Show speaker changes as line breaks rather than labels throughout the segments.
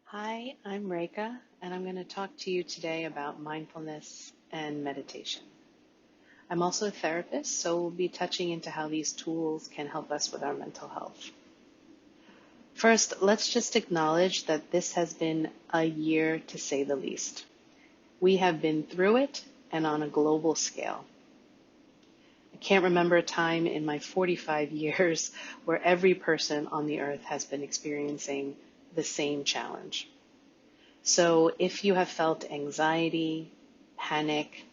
Hi, I'm Reka, and I'm going to talk to you today about mindfulness and meditation. I'm also a therapist, so we'll be touching into how these tools can help us with our mental health. First, let's just acknowledge that this has been a year to say the least. We have been through it and on a global scale. I can't remember a time in my 45 years where every person on the earth has been experiencing the same challenge. So if you have felt anxiety, panic,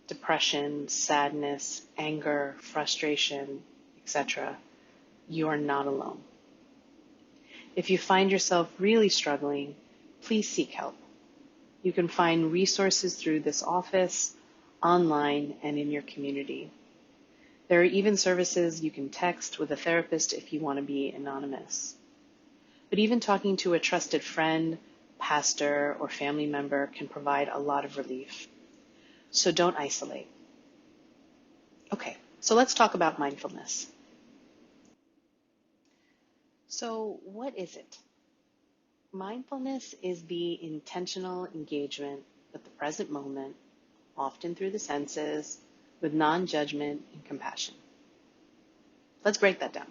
depression, sadness, anger, frustration, etc., you are not alone. If you find yourself really struggling, please seek help. You can find resources through this office, online, and in your community. There are even services you can text with a therapist if you want to be anonymous. But even talking to a trusted friend, pastor, or family member can provide a lot of relief. So don't isolate. Okay, so let's talk about mindfulness. So what is it? Mindfulness is the intentional engagement with the present moment, often through the senses, with non-judgment and compassion. Let's break that down.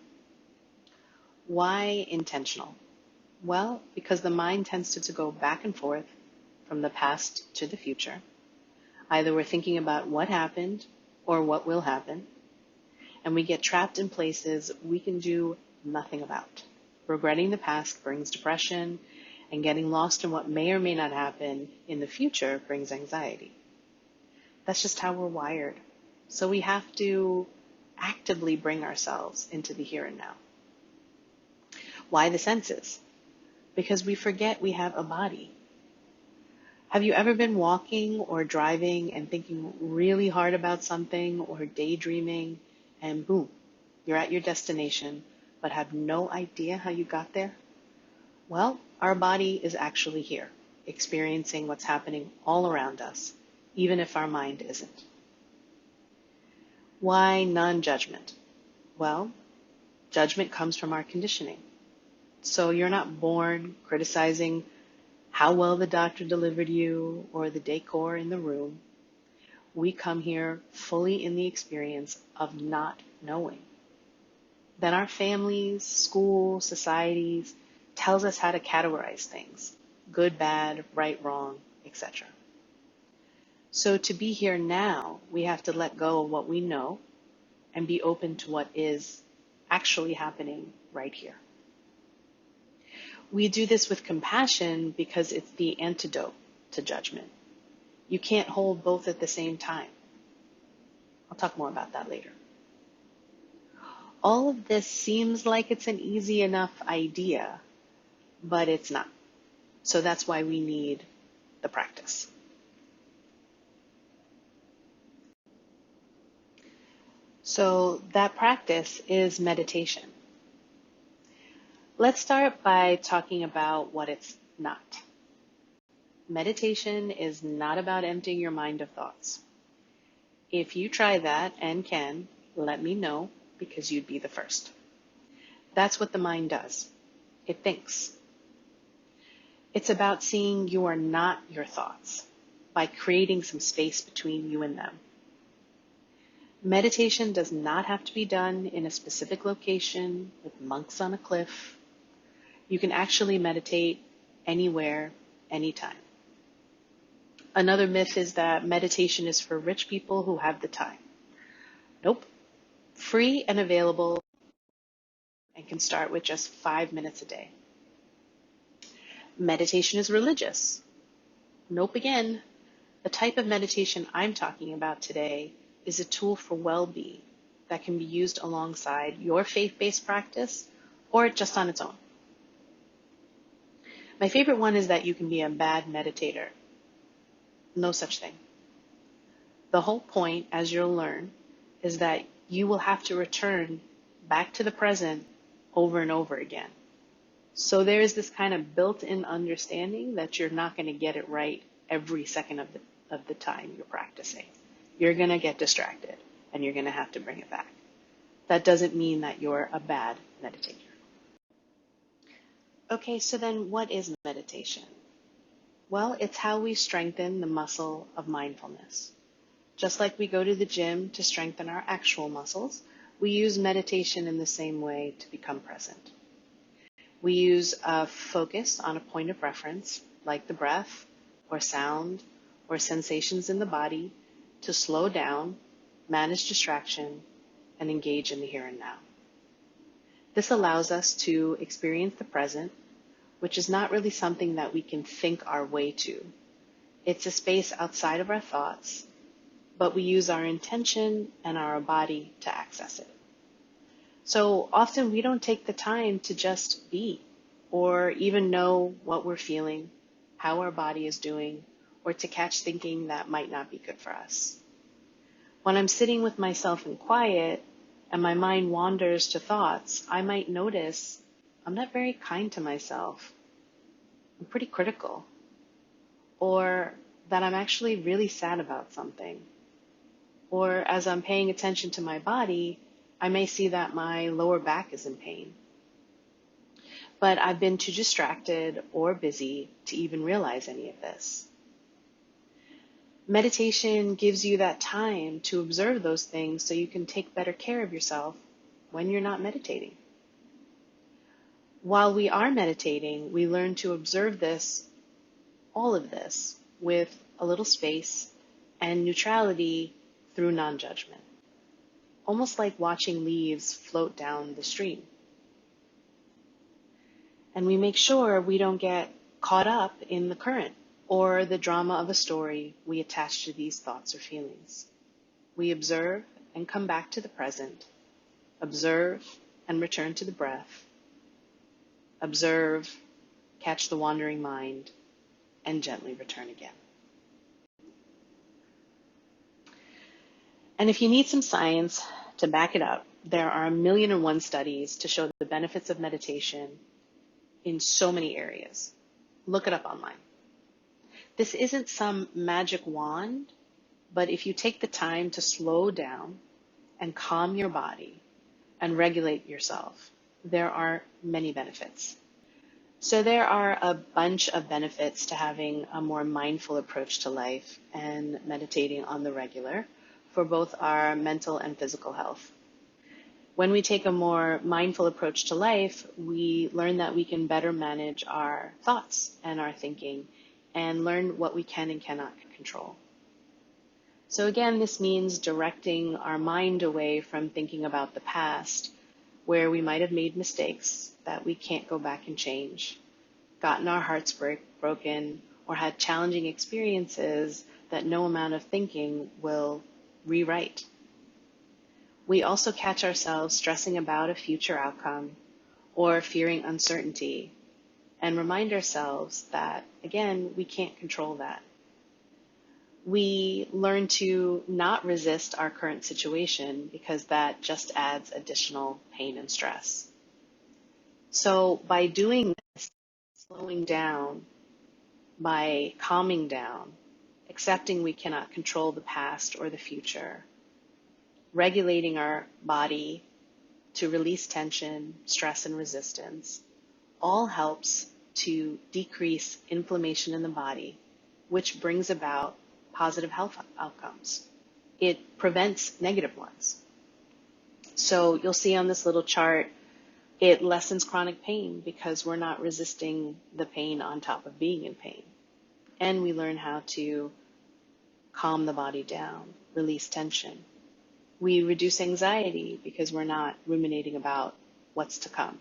Why intentional? Well, because the mind tends to go back and forth from the past to the future. Either we're thinking about what happened or what will happen, and we get trapped in places we can do nothing about. Regretting the past brings depression, and getting lost in what may or may not happen in the future brings anxiety. That's just how we're wired. So we have to actively bring ourselves into the here and now. Why the senses? Because we forget we have a body. Have you ever been walking or driving and thinking really hard about something or daydreaming and boom, you're at your destination but have no idea how you got there? Well, our body is actually here, experiencing what's happening all around us, even if our mind isn't. Why non-judgment? Well, judgment comes from our conditioning. So you're not born criticizing how well the doctor delivered you or the decor in the room. We come here fully in the experience of not knowing. Then our families, schools, societies tells us how to categorize things, good, bad, right, wrong, etc. So to be here now, we have to let go of what we know and be open to what is actually happening right here. We do this with compassion because it's the antidote to judgment. You can't hold both at the same time. I'll talk more about that later. All of this seems like it's an easy enough idea, but it's not. So that's why we need the practice. So that practice is meditation. Let's start by talking about what it's not. Meditation is not about emptying your mind of thoughts. If you try that and can, let me know because you'd be the first. That's what the mind does. It thinks. It's about seeing you are not your thoughts by creating some space between you and them. Meditation does not have to be done in a specific location with monks on a cliff. You can actually meditate anywhere, anytime. Another myth is that meditation is for rich people who have the time. Nope. Free and available and can start with just 5 minutes a day. Meditation is religious. Nope again. The type of meditation I'm talking about today is a tool for well-being that can be used alongside your faith-based practice or just on its own. My favorite one is that you can be a bad meditator. No such thing. The whole point, as you'll learn, is that you will have to return back to the present over and over again. So there is this kind of built-in understanding that you're not going to get it right every second of the time you're practicing. You're going to get distracted and you're going to have to bring it back. That doesn't mean that you're a bad meditator. Okay, so then what is meditation? Well, it's how we strengthen the muscle of mindfulness. Just like we go to the gym to strengthen our actual muscles, we use meditation in the same way to become present. We use a focus on a point of reference, like the breath, or sound, or sensations in the body, to slow down, manage distraction, and engage in the here and now. This allows us to experience the present, which is not really something that we can think our way to. It's a space outside of our thoughts, but we use our intention and our body to access it. So often we don't take the time to just be, or even know what we're feeling, how our body is doing, or to catch thinking that might not be good for us. When I'm sitting with myself in quiet and my mind wanders to thoughts, I might notice I'm not very kind to myself. I'm pretty critical. Or that I'm actually really sad about something. Or as I'm paying attention to my body, I may see that my lower back is in pain. But I've been too distracted or busy to even realize any of this. Meditation gives you that time to observe those things so you can take better care of yourself when you're not meditating. While we are meditating, we learn to observe this, all of this, with a little space and neutrality through non-judgment. Almost like watching leaves float down the stream. And we make sure we don't get caught up in the current or the drama of a story we attach to these thoughts or feelings. We observe and come back to the present, observe and return to the breath, observe, catch the wandering mind, and gently return again. And if you need some science to back it up, there are 1,000,001 studies to show the benefits of meditation in so many areas. Look it up online. This isn't some magic wand, but if you take the time to slow down and calm your body and regulate yourself, there are many benefits. So there are a bunch of benefits to having a more mindful approach to life and meditating on the regular for both our mental and physical health. When we take a more mindful approach to life, we learn that we can better manage our thoughts and our thinking and learn what we can and cannot control. So again, this means directing our mind away from thinking about the past, where we might have made mistakes that we can't go back and change, gotten our hearts broken, or had challenging experiences that no amount of thinking will rewrite. We also catch ourselves stressing about a future outcome or fearing uncertainty and remind ourselves that, again, we can't control that. We learn to not resist our current situation because that just adds additional pain and stress. So by doing this, slowing down, by calming down, accepting we cannot control the past or the future, regulating our body to release tension, stress, and resistance, all helps to decrease inflammation in the body, which brings about positive health outcomes. It prevents negative ones. So you'll see on this little chart, it lessens chronic pain because we're not resisting the pain on top of being in pain. And we learn how to calm the body down, release tension. We reduce anxiety because we're not ruminating about what's to come.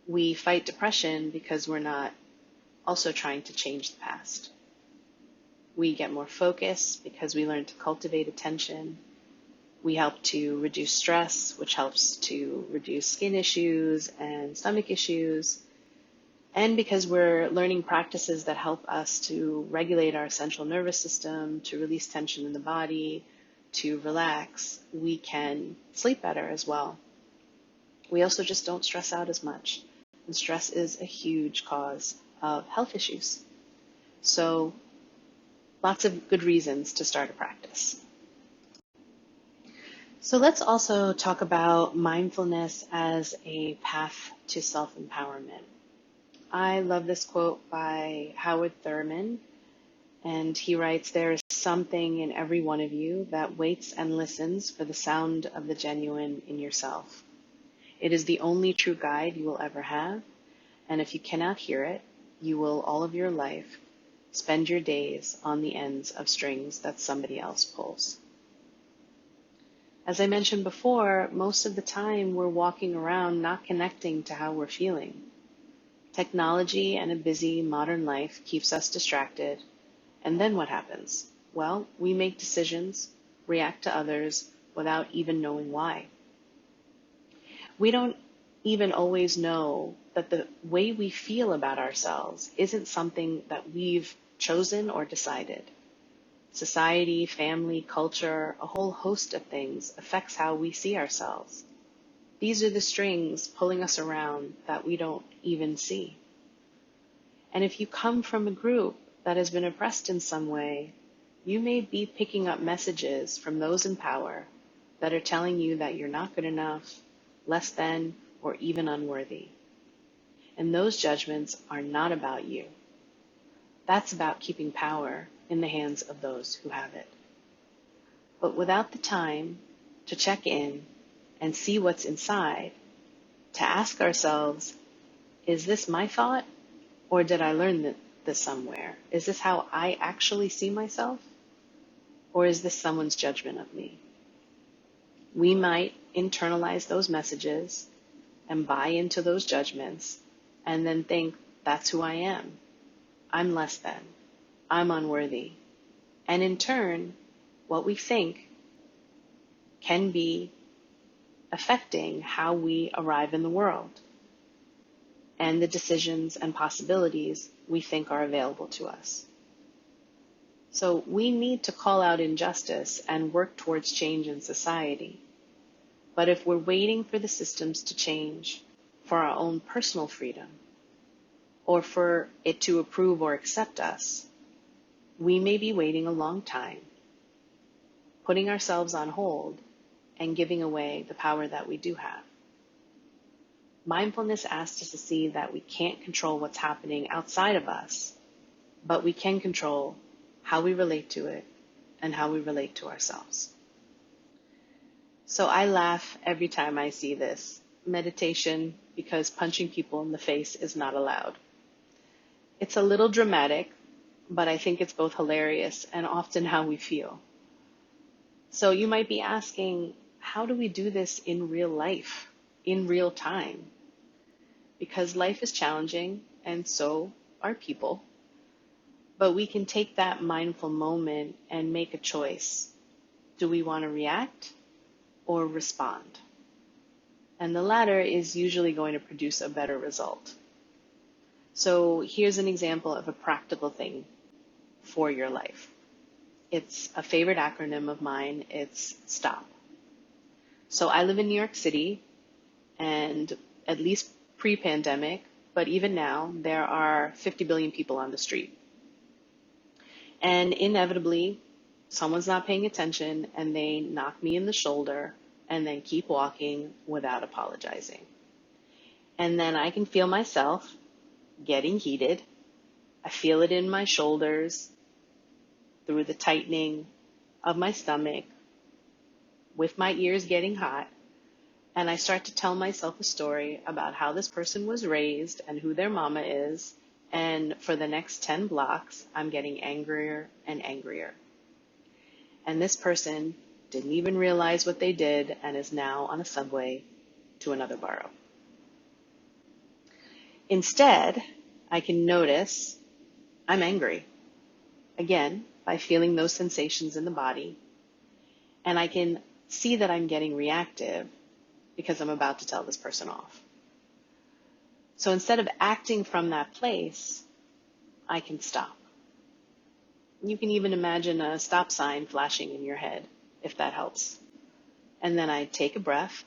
We fight depression because we're not also trying to change the past. We get more focus because we learn to cultivate attention. We help to reduce stress, which helps to reduce skin issues and stomach issues. And because we're learning practices that help us to regulate our central nervous system, to release tension in the body, to relax, we can sleep better as well. We also just don't stress out as much. And stress is a huge cause of health issues. So lots of good reasons to start a practice. So let's also talk about mindfulness as a path to self-empowerment. I love this quote by Howard Thurman, and he writes, "There is something in every one of you that waits and listens for the sound of the genuine in yourself. It is the only true guide you will ever have, and if you cannot hear it, you will all of your life spend your days on the ends of strings that somebody else pulls." As I mentioned before, most of the time we're walking around not connecting to how we're feeling. Technology and a busy modern life keeps us distracted. And then what happens? Well, we make decisions, react to others without even knowing why. We don't even always know that the way we feel about ourselves isn't something that we've chosen or decided. Society, family, culture, a whole host of things affects how we see ourselves. These are the strings pulling us around that we don't even see. And if you come from a group that has been oppressed in some way, you may be picking up messages from those in power that are telling you that you're not good enough, less than, or even unworthy. And those judgments are not about you. That's about keeping power in the hands of those who have it. But without the time to check in and see what's inside, to ask ourselves, is this my thought, or did I learn this somewhere? Is this how I actually see myself? Or is this someone's judgment of me? We might internalize those messages and buy into those judgments and then think, that's who I am. I'm less than. I'm unworthy. And in turn, what we think can be affecting how we arrive in the world and the decisions and possibilities we think are available to us. So we need to call out injustice and work towards change in society. But if we're waiting for the systems to change for our own personal freedom, or for it to approve or accept us, we may be waiting a long time, putting ourselves on hold and giving away the power that we do have. Mindfulness asks us to see that we can't control what's happening outside of us, but we can control how we relate to it and how we relate to ourselves. So I laugh every time I see this meditation because punching people in the face is not allowed. It's a little dramatic, but I think it's both hilarious and often how we feel. So you might be asking, how do we do this in real life, in real time? Because life is challenging, and so are people. But we can take that mindful moment and make a choice. Do we want to react or respond? And the latter is usually going to produce a better result. So here's an example of a practical thing for your life. It's a favorite acronym of mine. It's S.T.O.P. So I live in New York City, and at least pre-pandemic, but even now, there are 50 billion people on the street. And inevitably, someone's not paying attention and they knock me in the shoulder and then keep walking without apologizing. And then I can feel myself getting heated. I feel it in my shoulders, through the tightening of my stomach, with my ears getting hot. And I start to tell myself a story about how this person was raised and who their mama is. And for the next 10 blocks, I'm getting angrier and angrier. And this person didn't even realize what they did and is now on a subway to another borough. Instead, I can notice I'm angry, again, by feeling those sensations in the body. And I can see that I'm getting reactive because I'm about to tell this person off. So instead of acting from that place, I can stop. You can even imagine a stop sign flashing in your head, if that helps. And then I take a breath.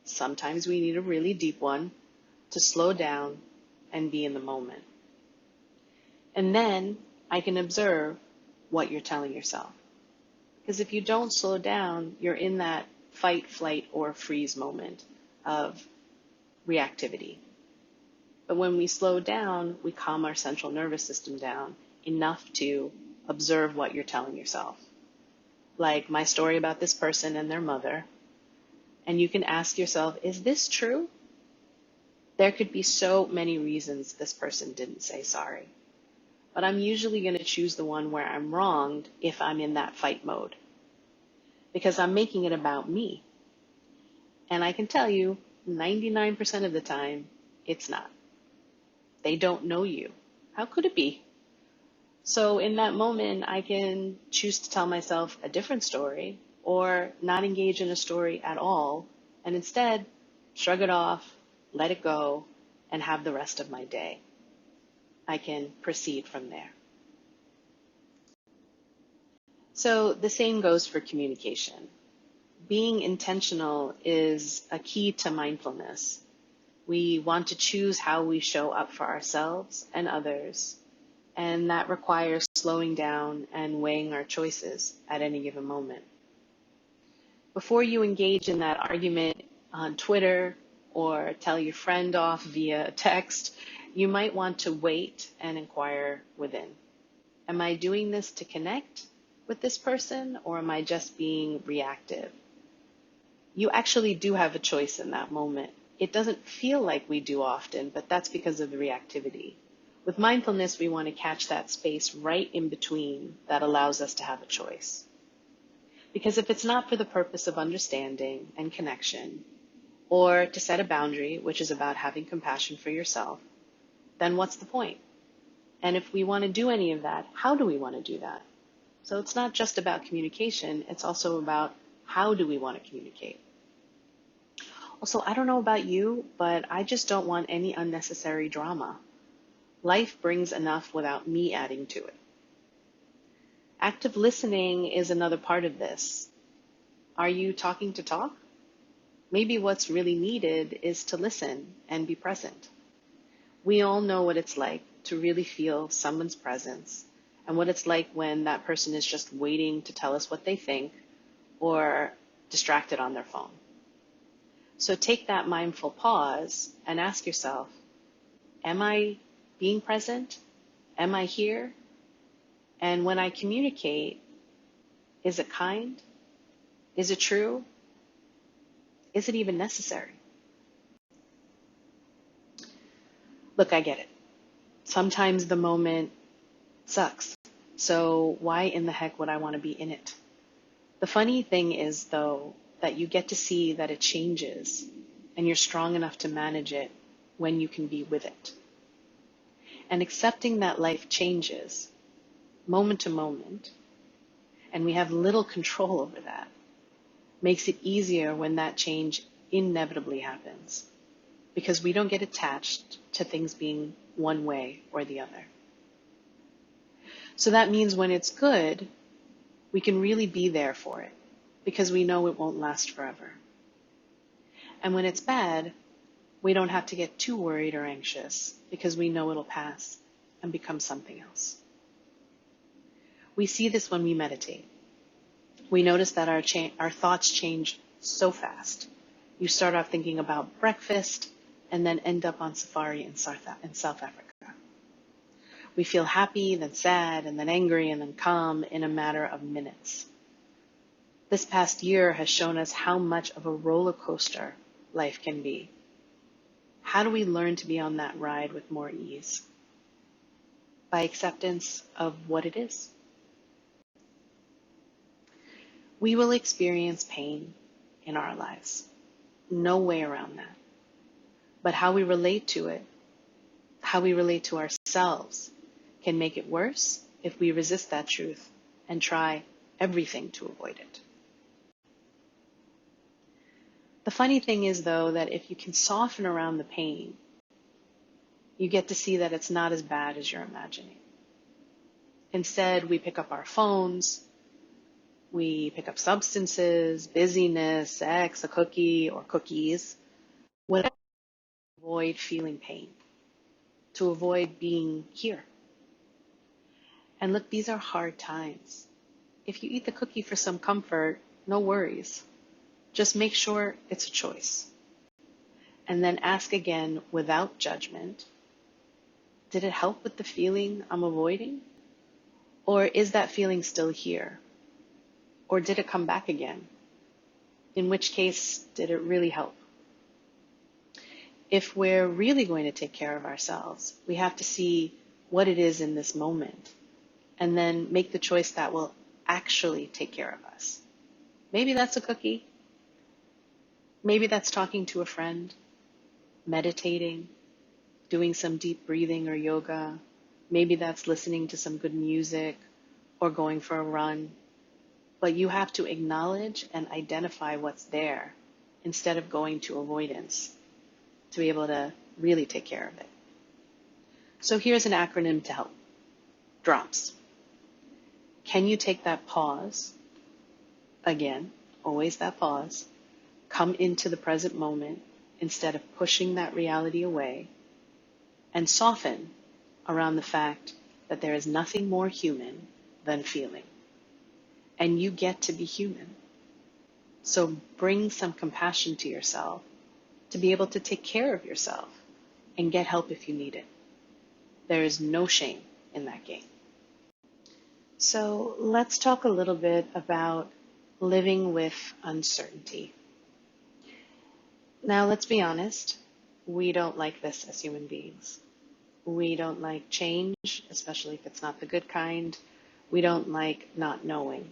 Sometimes we need a really deep one to slow down and be in the moment. And then I can observe what you're telling yourself. Because if you don't slow down, you're in that fight, flight, or freeze moment of reactivity. But when we slow down, we calm our central nervous system down enough to observe what you're telling yourself. Like my story about this person and their mother. And you can ask yourself, is this true? There could be so many reasons this person didn't say sorry. But I'm usually going to choose the one where I'm wronged if I'm in that fight mode. Because I'm making it about me. And I can tell you, 99% of the time, it's not. They don't know you. How could it be? So in that moment, I can choose to tell myself a different story or not engage in a story at all and instead shrug it off, let it go, and have the rest of my day. I can proceed from there. So the same goes for communication. Being intentional is a key to mindfulness. We want to choose how we show up for ourselves and others, and that requires slowing down and weighing our choices at any given moment. Before you engage in that argument on Twitter or tell your friend off via text, you might want to wait and inquire within. Am I doing this to connect with this person, or am I just being reactive? You actually do have a choice in that moment. It doesn't feel like we do often, but that's because of the reactivity. With mindfulness, we want to catch that space right in between that allows us to have a choice. Because if it's not for the purpose of understanding and connection, or to set a boundary, which is about having compassion for yourself, then what's the point? And if we want to do any of that, how do we want to do that? So it's not just about communication, it's also about how do we want to communicate. Also, I don't know about you, but I just don't want any unnecessary drama. Life brings enough without me adding to it. Active listening is another part of this. Are you talking to talk? Maybe what's really needed is to listen and be present. We all know what it's like to really feel someone's presence and what it's like when that person is just waiting to tell us what they think or distracted on their phone. So take that mindful pause and ask yourself, am I being present? Am I here? And when I communicate, is it kind? Is it true? Is it even necessary? Look, I get it. Sometimes the moment sucks. So why in the heck would I want to be in it? The funny thing is, though, that you get to see that it changes and you're strong enough to manage it when you can be with it. And accepting that life changes moment to moment, and we have little control over that, makes it easier when that change inevitably happens, because we don't get attached to things being one way or the other. So that means when it's good, we can really be there for it, because we know it won't last forever. And when it's bad, we don't have to get too worried or anxious, because we know it'll pass and become something else. We see this when we meditate. We notice that our thoughts change so fast. You start off thinking about breakfast and then end up on safari in South Africa. We feel happy, then sad, and then angry, and then calm in a matter of minutes. This past year has shown us how much of a roller coaster life can be. How do we learn to be on that ride with more ease? By acceptance of what it is. We will experience pain in our lives. No way around that. But how we relate to it, how we relate to ourselves, can make it worse if we resist that truth and try everything to avoid it. The funny thing is, though, that if you can soften around the pain, you get to see that it's not as bad as you're imagining. Instead, we pick up our phones, we pick up substances, busyness, sex, a cookie or cookies, whatever, to avoid feeling pain, to avoid being here. And look, these are hard times. If you eat the cookie for some comfort, no worries. Just make sure it's a choice. And then ask again without judgment, Did it help with the feeling I'm avoiding? Or is that feeling still here? Or did it come back again? In which case, did it really help? If we're really going to take care of ourselves, we have to see what it is in this moment and then make the choice that will actually take care of us. Maybe that's a cookie. Maybe that's talking to a friend, meditating, doing some deep breathing or yoga. Maybe that's listening to some good music or going for a run. But you have to acknowledge and identify what's there instead of going to avoidance to be able to really take care of it. So here's an acronym to help. D.R.O.P.S. Can you take that pause? Again, always that pause. Come into the present moment instead of pushing that reality away, and soften around the fact that there is nothing more human than feeling. And you get to be human. So bring some compassion to yourself to be able to take care of yourself and get help if you need it. There is no shame in that game. So let's talk a little bit about living with uncertainty. Now, let's be honest. We don't like this as human beings. We don't like change, especially if it's not the good kind. We don't like not knowing.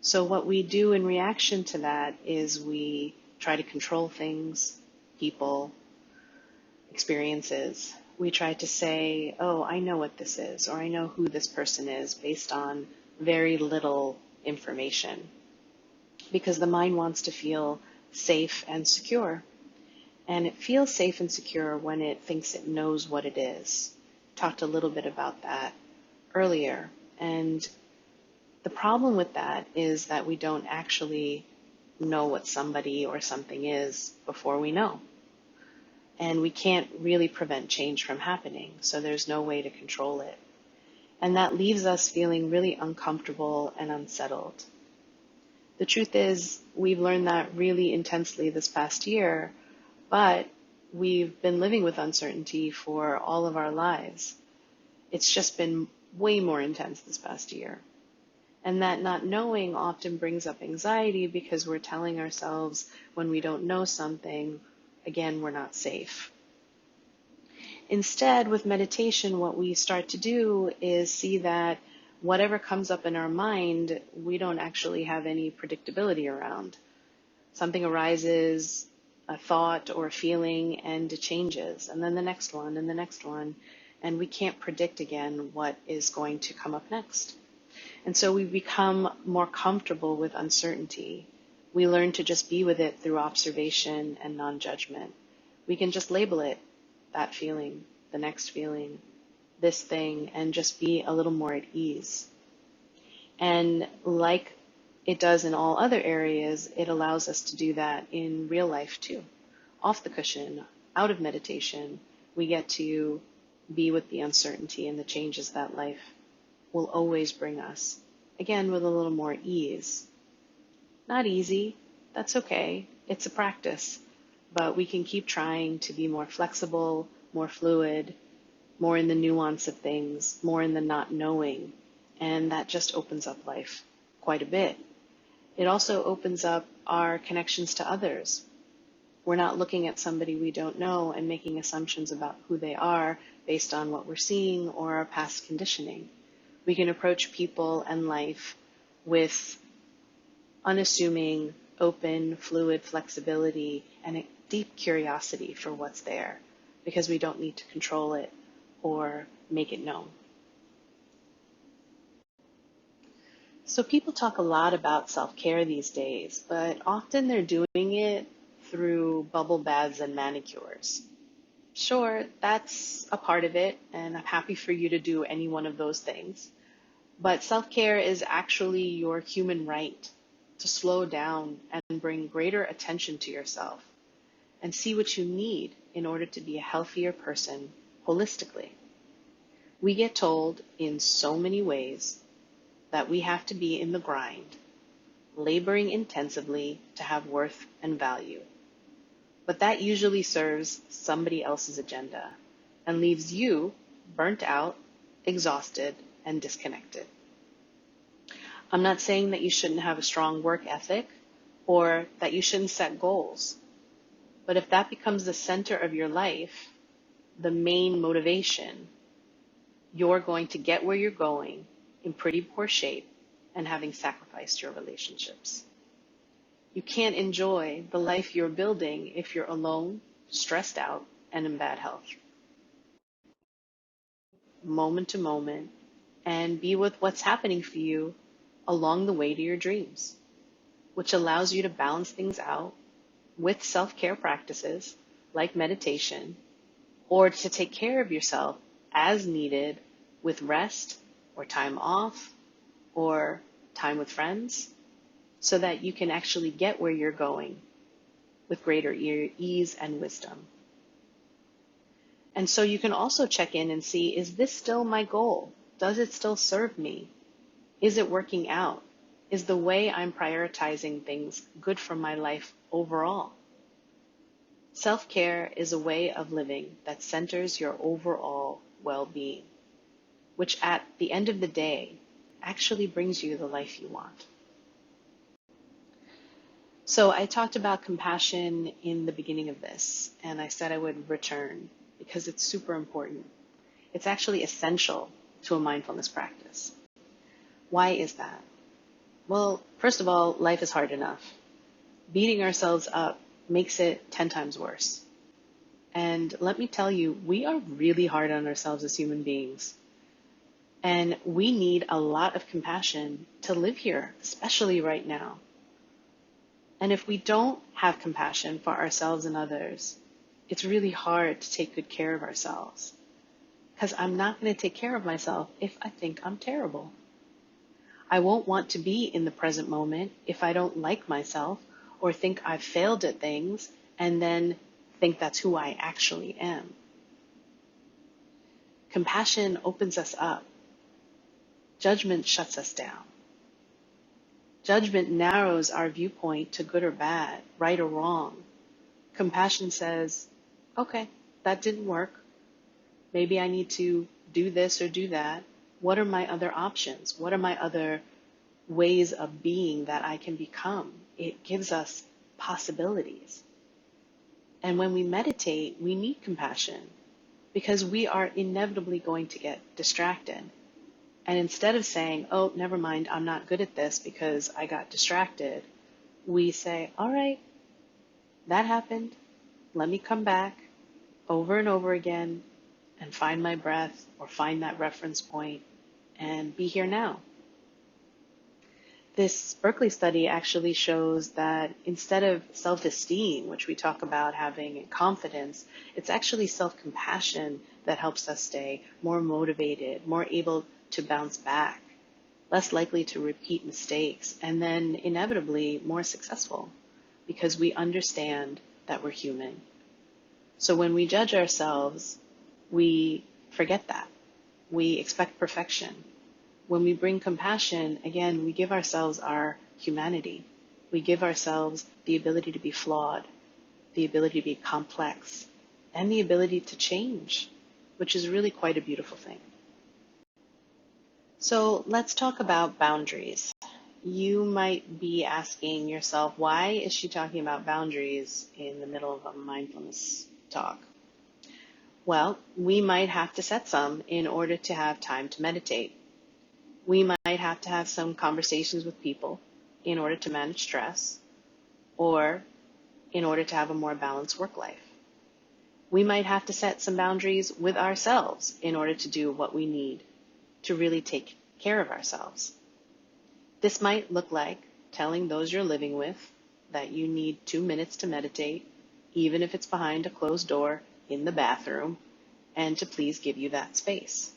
So what we do in reaction to that is we try to control things, people, experiences. We try to say, oh, I know what this is, or I know who this person is based on very little information. Because the mind wants to feel safe and secure. And it feels safe and secure when it thinks it knows what it is. Talked a little bit about that earlier. And the problem with that is that we don't actually know what somebody or something is before we know. And we can't really prevent change from happening, so there's no way to control it. And that leaves us feeling really uncomfortable and unsettled. The truth is, we've learned that really intensely this past year, but we've been living with uncertainty for all of our lives. It's just been way more intense this past year. And that not knowing often brings up anxiety because we're telling ourselves when we don't know something, again, we're not safe. Instead, with meditation, what we start to do is see that whatever comes up in our mind, we don't actually have any predictability around. Something arises, a thought or a feeling, and it changes, and then the next one, and the next one, and we can't predict again what is going to come up next. And so we become more comfortable with uncertainty. We learn to just be with it through observation and non-judgment. We can just label it, that feeling, the next feeling, this thing, and just be a little more at ease. And like it does in all other areas, it allows us to do that in real life too. Off the cushion, out of meditation, we get to be with the uncertainty and the changes that life will always bring us. Again, with a little more ease. Not easy, that's okay. It's a practice, but we can keep trying to be more flexible, more fluid, more in the nuance of things, more in the not knowing, and that just opens up life quite a bit. It also opens up our connections to others. We're not looking at somebody we don't know and making assumptions about who they are based on what we're seeing or our past conditioning. We can approach people and life with unassuming, open, fluid flexibility and a deep curiosity for what's there, because we don't need to control it or make it known. So people talk a lot about self-care these days, but often they're doing it through bubble baths and manicures. Sure, that's a part of it, and I'm happy for you to do any one of those things. But self-care is actually your human right to slow down and bring greater attention to yourself and see what you need in order to be a healthier person holistically. We get told in so many ways that we have to be in the grind, laboring intensively to have worth and value. But that usually serves somebody else's agenda and leaves you burnt out, exhausted, and disconnected. I'm not saying that you shouldn't have a strong work ethic or that you shouldn't set goals. But if that becomes the center of your life, the main motivation, you're going to get where you're going in pretty poor shape and having sacrificed your relationships. You can't enjoy the life you're building if you're alone, stressed out, and in bad health. Moment to moment, and be with what's happening for you along the way to your dreams, which allows you to balance things out with self-care practices like meditation, or to take care of yourself as needed with rest or time off or time with friends, so that you can actually get where you're going with greater ease and wisdom. And so you can also check in and see, is this still my goal? Does it still serve me? Is it working out? Is the way I'm prioritizing things good for my life overall? Self-care is a way of living that centers your overall well-being, which at the end of the day actually brings you the life you want. So I talked about compassion in the beginning of this, and I said I would return because it's super important. It's actually essential to a mindfulness practice. Why is that? Well, first of all, life is hard enough. Beating ourselves up makes it 10 times worse. And let me tell you, we are really hard on ourselves as human beings. And we need a lot of compassion to live here, especially right now. And if we don't have compassion for ourselves and others, it's really hard to take good care of ourselves. Because I'm not going to take care of myself if I think I'm terrible. I won't want to be in the present moment if I don't like myself or think I've failed at things and then think that's who I actually am. Compassion opens us up. Judgment shuts us down. Judgment narrows our viewpoint to good or bad, right or wrong. Compassion says, okay, that didn't work. Maybe I need to do this or do that. What are my other options? What are my other ways of being that I can become? It gives us possibilities. And when we meditate, we need compassion because we are inevitably going to get distracted. And instead of saying, oh, never mind, I'm not good at this because I got distracted, we say, all right, that happened. Let me come back over and over again and find my breath or find that reference point and be here now. This Berkeley study actually shows that instead of self-esteem, which we talk about having confidence, it's actually self-compassion that helps us stay more motivated, more able to bounce back, less likely to repeat mistakes, and then inevitably more successful because we understand that we're human. So when we judge ourselves, we forget that. We expect perfection. When we bring compassion, again, we give ourselves our humanity. We give ourselves the ability to be flawed, the ability to be complex, and the ability to change, which is really quite a beautiful thing. So let's talk about boundaries. You might be asking yourself, why is she talking about boundaries in the middle of a mindfulness talk? Well, we might have to set some in order to have time to meditate. We might have to have some conversations with people in order to manage stress or in order to have a more balanced work life. We might have to set some boundaries with ourselves in order to do what we need to really take care of ourselves. This might look like telling those you're living with that you need 2 minutes to meditate, even if it's behind a closed door in the bathroom, and to please give you that space.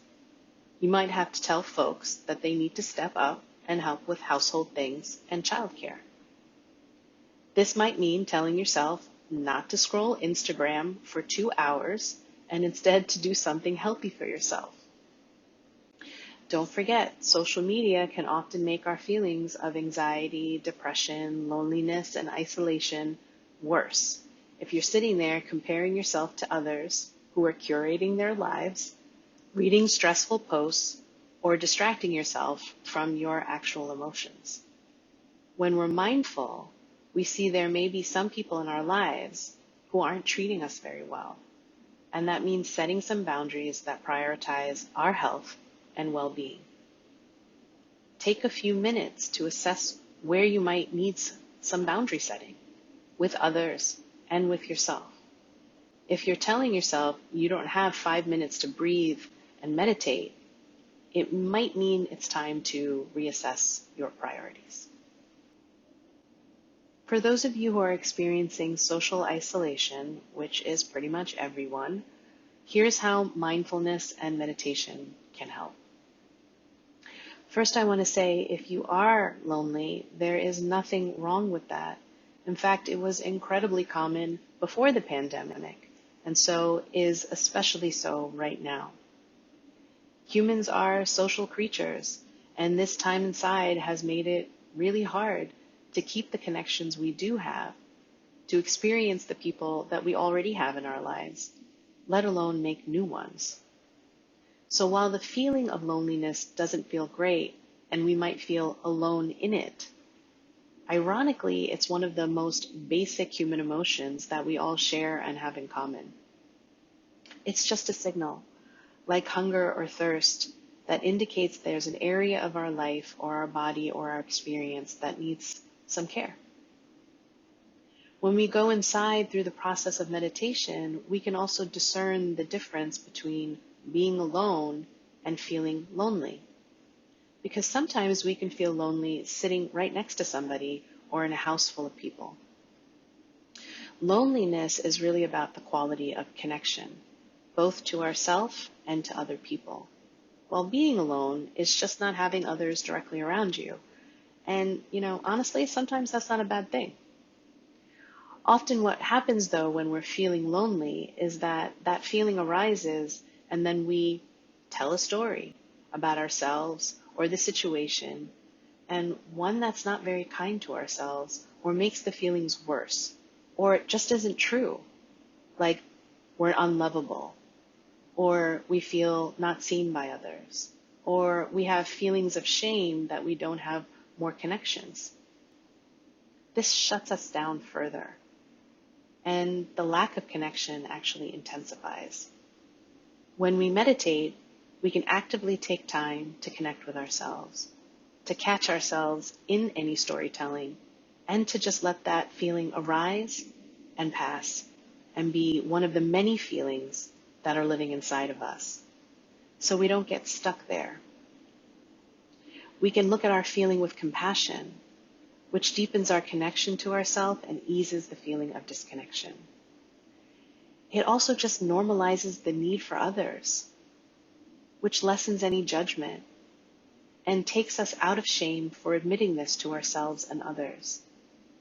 You might have to tell folks that they need to step up and help with household things and childcare. This might mean telling yourself not to scroll Instagram for 2 hours and instead to do something healthy for yourself. Don't forget, social media can often make our feelings of anxiety, depression, loneliness, and isolation worse. If you're sitting there comparing yourself to others who are curating their lives, reading stressful posts, or distracting yourself from your actual emotions. When we're mindful, we see there may be some people in our lives who aren't treating us very well. And that means setting some boundaries that prioritize our health and well-being. Take a few minutes to assess where you might need some boundary setting with others and with yourself. If you're telling yourself you don't have 5 minutes to breathe and meditate, it might mean it's time to reassess your priorities. For those of you who are experiencing social isolation, which is pretty much everyone, here's how mindfulness and meditation can help. First, I want to say if you are lonely, there is nothing wrong with that. In fact, it was incredibly common before the pandemic, and so is especially so right now. Humans are social creatures, and this time inside has made it really hard to keep the connections we do have, to experience the people that we already have in our lives, let alone make new ones. So while the feeling of loneliness doesn't feel great, and we might feel alone in it, ironically, it's one of the most basic human emotions that we all share and have in common. It's just a signal, like hunger or thirst, that indicates there's an area of our life or our body or our experience that needs some care. When we go inside through the process of meditation, we can also discern the difference between being alone and feeling lonely. Because sometimes we can feel lonely sitting right next to somebody or in a house full of people. Loneliness is really about the quality of connection, both to ourselves and to other people. While being alone is just not having others directly around you. And, honestly, sometimes that's not a bad thing. Often what happens, though, when we're feeling lonely is that feeling arises and then we tell a story about ourselves or the situation, and one that's not very kind to ourselves or makes the feelings worse, or it just isn't true, like we're unlovable, or we feel not seen by others, or we have feelings of shame that we don't have more connections. This shuts us down further, and the lack of connection actually intensifies. When we meditate, we can actively take time to connect with ourselves, to catch ourselves in any storytelling, and to just let that feeling arise and pass and be one of the many feelings that are living inside of us, so we don't get stuck there. We can look at our feeling with compassion, which deepens our connection to ourselves and eases the feeling of disconnection. It also just normalizes the need for others, which lessens any judgment and takes us out of shame for admitting this to ourselves and others.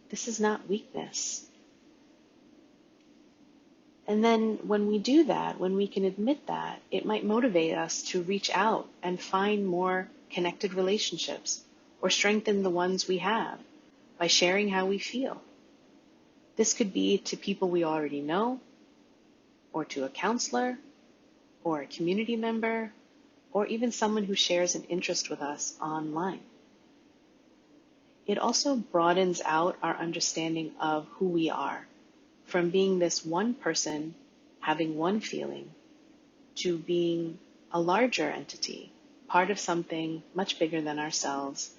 This is not weakness. And then when we do that, when we can admit that, it might motivate us to reach out and find more connected relationships or strengthen the ones we have by sharing how we feel. This could be to people we already know, or to a counselor, or a community member, or even someone who shares an interest with us online. It also broadens out our understanding of who we are, from being this one person having one feeling to being a larger entity, part of something much bigger than ourselves,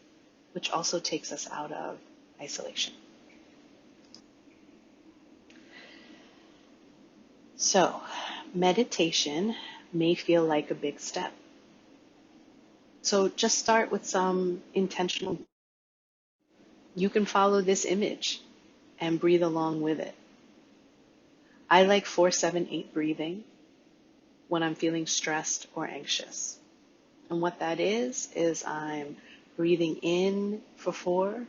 which also takes us out of isolation. So, meditation may feel like a big step. So just start with some intentional. You can follow this image and breathe along with it. I like 4-7-8 breathing when I'm feeling stressed or anxious. And what that is I'm breathing in for 4,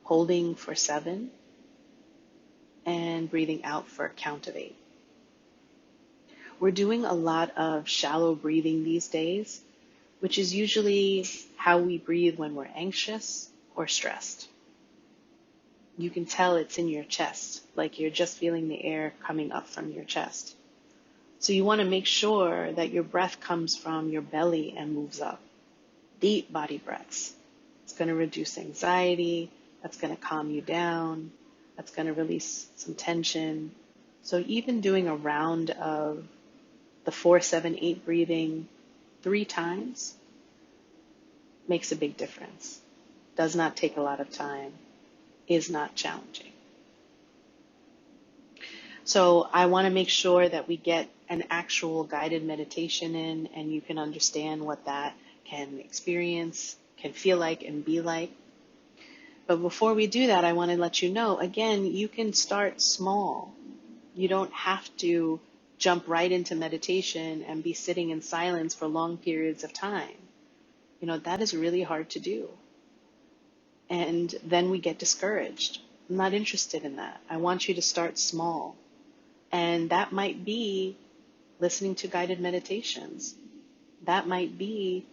holding for 7, and breathing out for a count of 8. We're doing a lot of shallow breathing these days, which is usually how we breathe when we're anxious or stressed. You can tell it's in your chest, like you're just feeling the air coming up from your chest. So you want to make sure that your breath comes from your belly and moves up. Deep body breaths. It's going to reduce anxiety. That's going to calm you down. That's going to release some tension. So even doing a round of the 4-7-8 breathing 3 times makes a big difference. Does not take a lot of time. Is not challenging. So I want to make sure that we get an actual guided meditation in, and you can understand what that can experience, can feel like, and be like. But before we do that, I want to let you know, again, you can start small. You don't have to jump right into meditation and be sitting in silence for long periods of time. That is really hard to do. And then we get discouraged. I'm not interested in that. I want you to start small. And that might be listening to guided meditations. That might be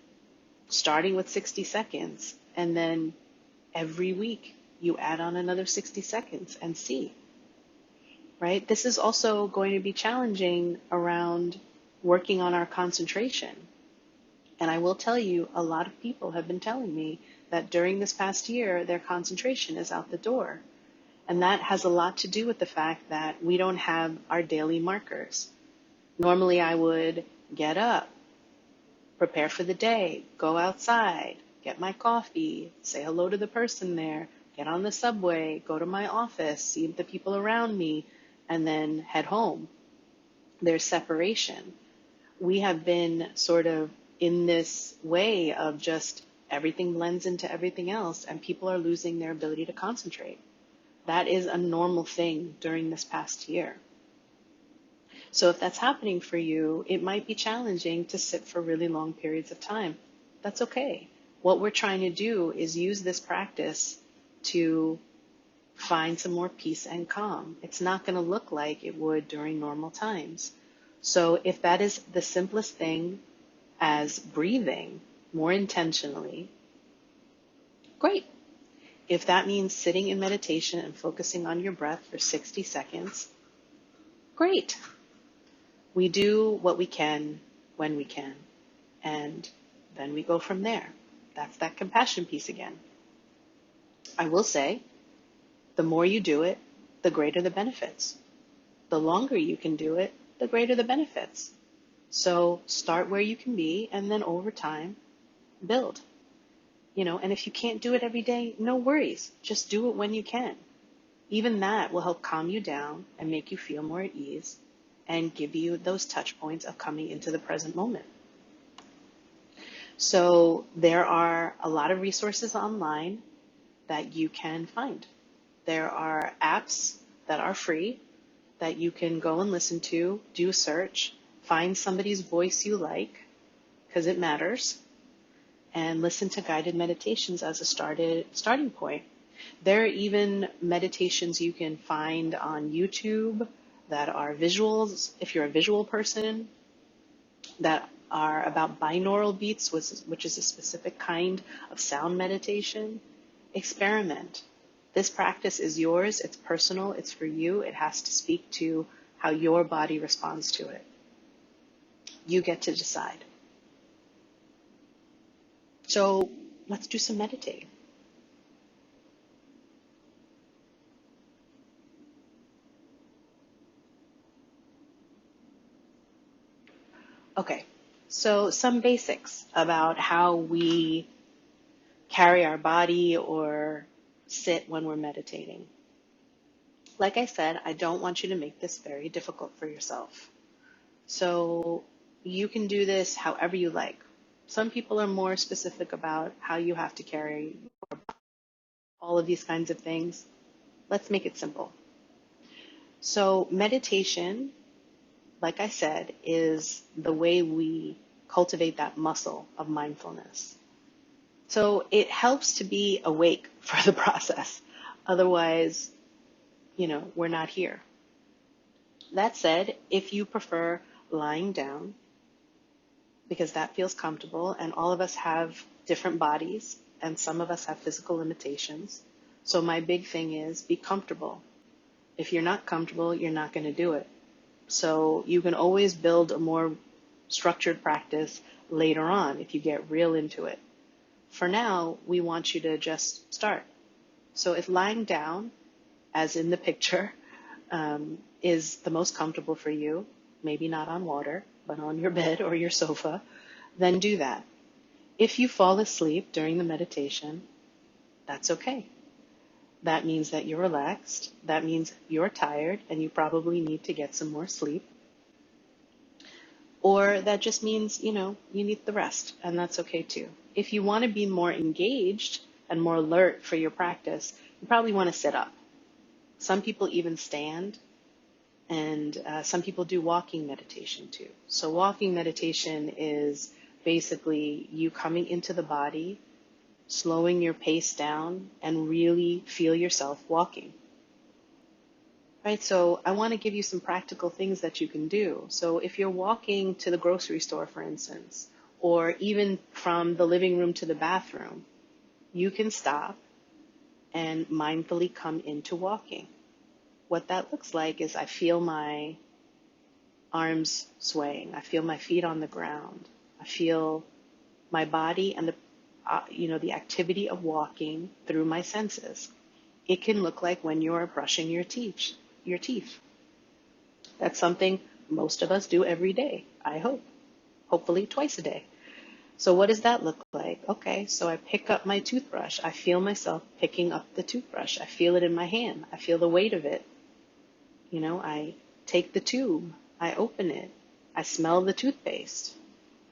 starting with 60 seconds, and then every week you add on another 60 seconds and see, right? This is also going to be challenging around working on our concentration. And I will tell you, a lot of people have been telling me that during this past year, their concentration is out the door. And that has a lot to do with the fact that we don't have our daily markers. Normally I would get up, prepare for the day, go outside, get my coffee, say hello to the person there, get on the subway, go to my office, see the people around me, and then head home. There's separation. We have been sort of in this way of just everything blends into everything else, and people are losing their ability to concentrate. That is a normal thing during this past year. So if that's happening for you, it might be challenging to sit for really long periods of time. That's okay. What we're trying to do is use this practice to find some more peace and calm. It's not going to look like it would during normal times. So if that is the simplest thing as breathing more intentionally, great. If that means sitting in meditation and focusing on your breath for 60 seconds, great. We do what we can when we can, and then we go from there. That's that compassion piece again. I will say, the more you do it, the greater the benefits. The longer you can do it, the greater the benefits. So start where you can be, and then over time, build. And if you can't do it every day, no worries. Just do it when you can. Even that will help calm you down and make you feel more at ease and give you those touch points of coming into the present moment. So there are a lot of resources online that you can find. There are apps that are free that you can go and listen to, do a search, find somebody's voice you like, because it matters, and listen to guided meditations as a starting point. There are even meditations you can find on YouTube that are visuals, if you're a visual person, that are about binaural beats, which is a specific kind of sound meditation. Experiment. This practice is yours. It's personal. It's for you. It has to speak to how your body responds to it. You get to decide. So let's do some meditating. Okay, so some basics about how we carry our body or sit when we're meditating. Like I said, I don't want you to make this very difficult for yourself. So you can do this however you like. Some people are more specific about how you have to carry all of these kinds of things. Let's make it simple. So meditation, like I said, is the way we cultivate that muscle of mindfulness. So it helps to be awake for the process. Otherwise, we're not here. That said, if you prefer lying down, because that feels comfortable, and all of us have different bodies, and some of us have physical limitations. So my big thing is be comfortable. If you're not comfortable, you're not going to do it. So you can always build a more structured practice later on if you get real into it. For now, we want you to just start. So if lying down, as in the picture, is the most comfortable for you, maybe not on water, but on your bed or your sofa, then do that. If you fall asleep during the meditation, that's okay. That means that you're relaxed. That means you're tired and you probably need to get some more sleep. Or that just means, you need the rest, and that's okay too. If you want to be more engaged and more alert for your practice, you probably want to sit up. Some people even stand, and some people do walking meditation too. So walking meditation is basically you coming into the body, slowing your pace down, and really feel yourself walking. Right, so I want to give you some practical things that you can do. So if you're walking to the grocery store, for instance, or even from the living room to the bathroom, you can stop and mindfully come into walking. What that looks like is I feel my arms swaying. I feel my feet on the ground. I feel my body and the activity of walking through my senses. It can look like when you're brushing your teeth. That's something most of us do every day, I hope. Hopefully twice a day. So what does that look like? Okay, so I pick up my toothbrush. I feel myself picking up the toothbrush. I feel it in my hand. I feel the weight of it. I take the tube. I open it. I smell the toothpaste.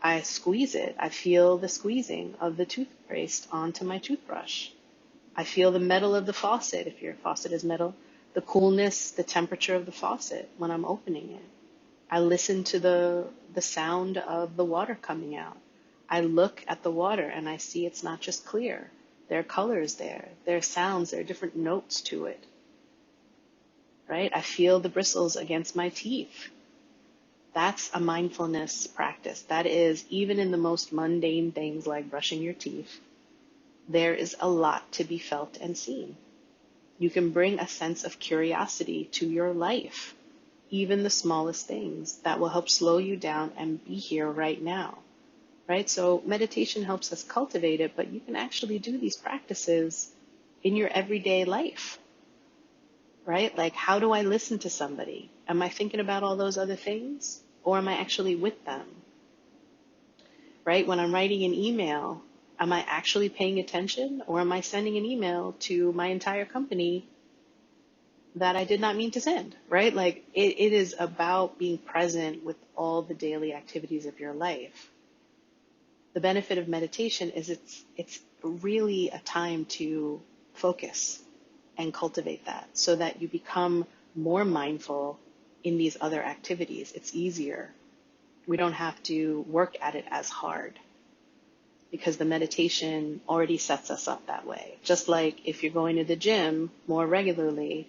I squeeze it. I feel the squeezing of the toothpaste onto my toothbrush. I feel the metal of the faucet, if your faucet is metal, the coolness, the temperature of the faucet when I'm opening it. I listen to the sound of the water coming out. I look at the water and I see it's not just clear. There are colors there. There are sounds. There are different notes to it. Right? I feel the bristles against my teeth. That's a mindfulness practice. That is, even in the most mundane things like brushing your teeth, there is a lot to be felt and seen. You can bring a sense of curiosity to your life, even the smallest things that will help slow you down and be here right now, right? So meditation helps us cultivate it, but you can actually do these practices in your everyday life, right? Like, how do I listen to somebody? Am I thinking about all those other things, or am I actually with them, right? When I'm writing an email, am I actually paying attention, or am I sending an email to my entire company that I did not mean to send, right? Like it is about being present with all the daily activities of your life. The benefit of meditation is it's really a time to focus and cultivate that so that you become more mindful in these other activities. It's easier. We don't have to work at it as hard because the meditation already sets us up that way. Just like if you're going to the gym more regularly,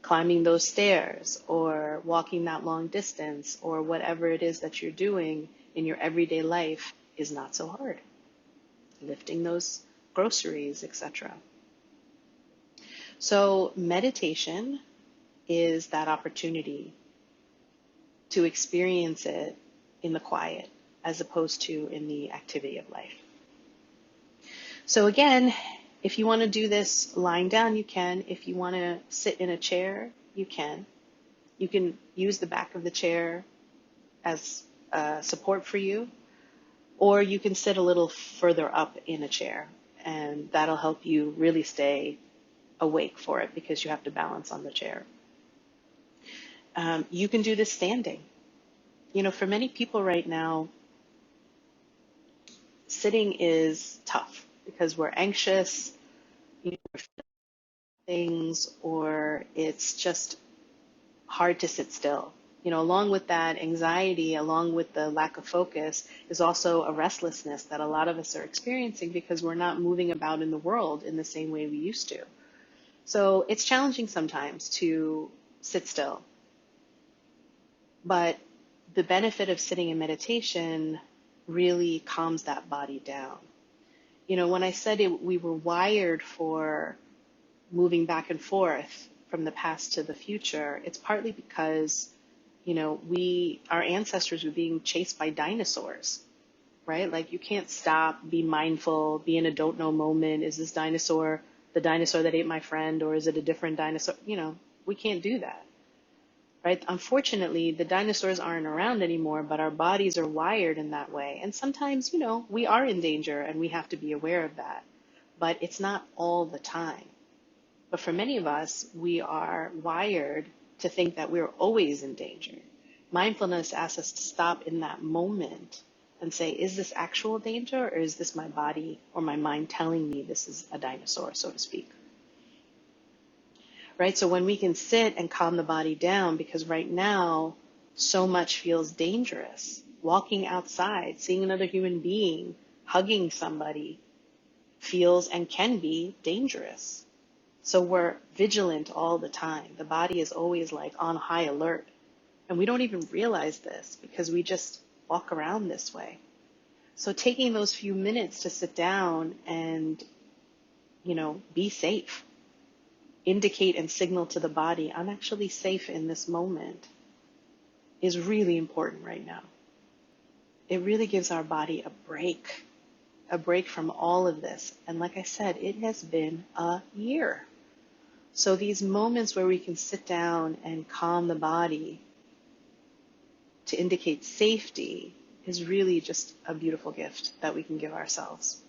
climbing those stairs or walking that long distance or whatever it is that you're doing in your everyday life is not so hard. Lifting those groceries, etc. So meditation is that opportunity to experience it in the quiet as opposed to in the activity of life. So again, if you want to do this lying down, you can. If you want to sit in a chair, you can. You can use the back of the chair as support for you, or you can sit a little further up in a chair, and that'll help you really stay awake for it because you have to balance on the chair. You can do this standing. For many people right now, sitting is tough because we're anxious, we're things, or it's just hard to sit still. Along with that anxiety, along with the lack of focus, is also a restlessness that a lot of us are experiencing because we're not moving about in the world in the same way we used to. So it's challenging sometimes to sit still. But the benefit of sitting in meditation really calms that body down. When I said we were wired for moving back and forth from the past to the future, it's partly because our ancestors were being chased by dinosaurs, right? Like you can't stop, be mindful, be in a don't know moment. Is this dinosaur the dinosaur that ate my friend, or is it a different dinosaur? We can't do that, right? Unfortunately, the dinosaurs aren't around anymore, but our bodies are wired in that way. And sometimes, we are in danger and we have to be aware of that, but it's not all the time. But for many of us, we are wired to think that we're always in danger. Mindfulness asks us to stop in that moment and say, is this actual danger, or is this my body or my mind telling me this is a dinosaur, so to speak? Right? So when we can sit and calm the body down, because right now so much feels dangerous. Walking outside, seeing another human being, hugging somebody feels and can be dangerous. So we're vigilant all the time. The body is always like on high alert. And we don't even realize this because we just walk around this way. So taking those few minutes to sit down and, be safe, indicate and signal to the body, I'm actually safe in this moment, is really important right now. It really gives our body a break from all of this. And like I said, it has been a year. So these moments where we can sit down and calm the body to indicate safety is really just a beautiful gift that we can give ourselves.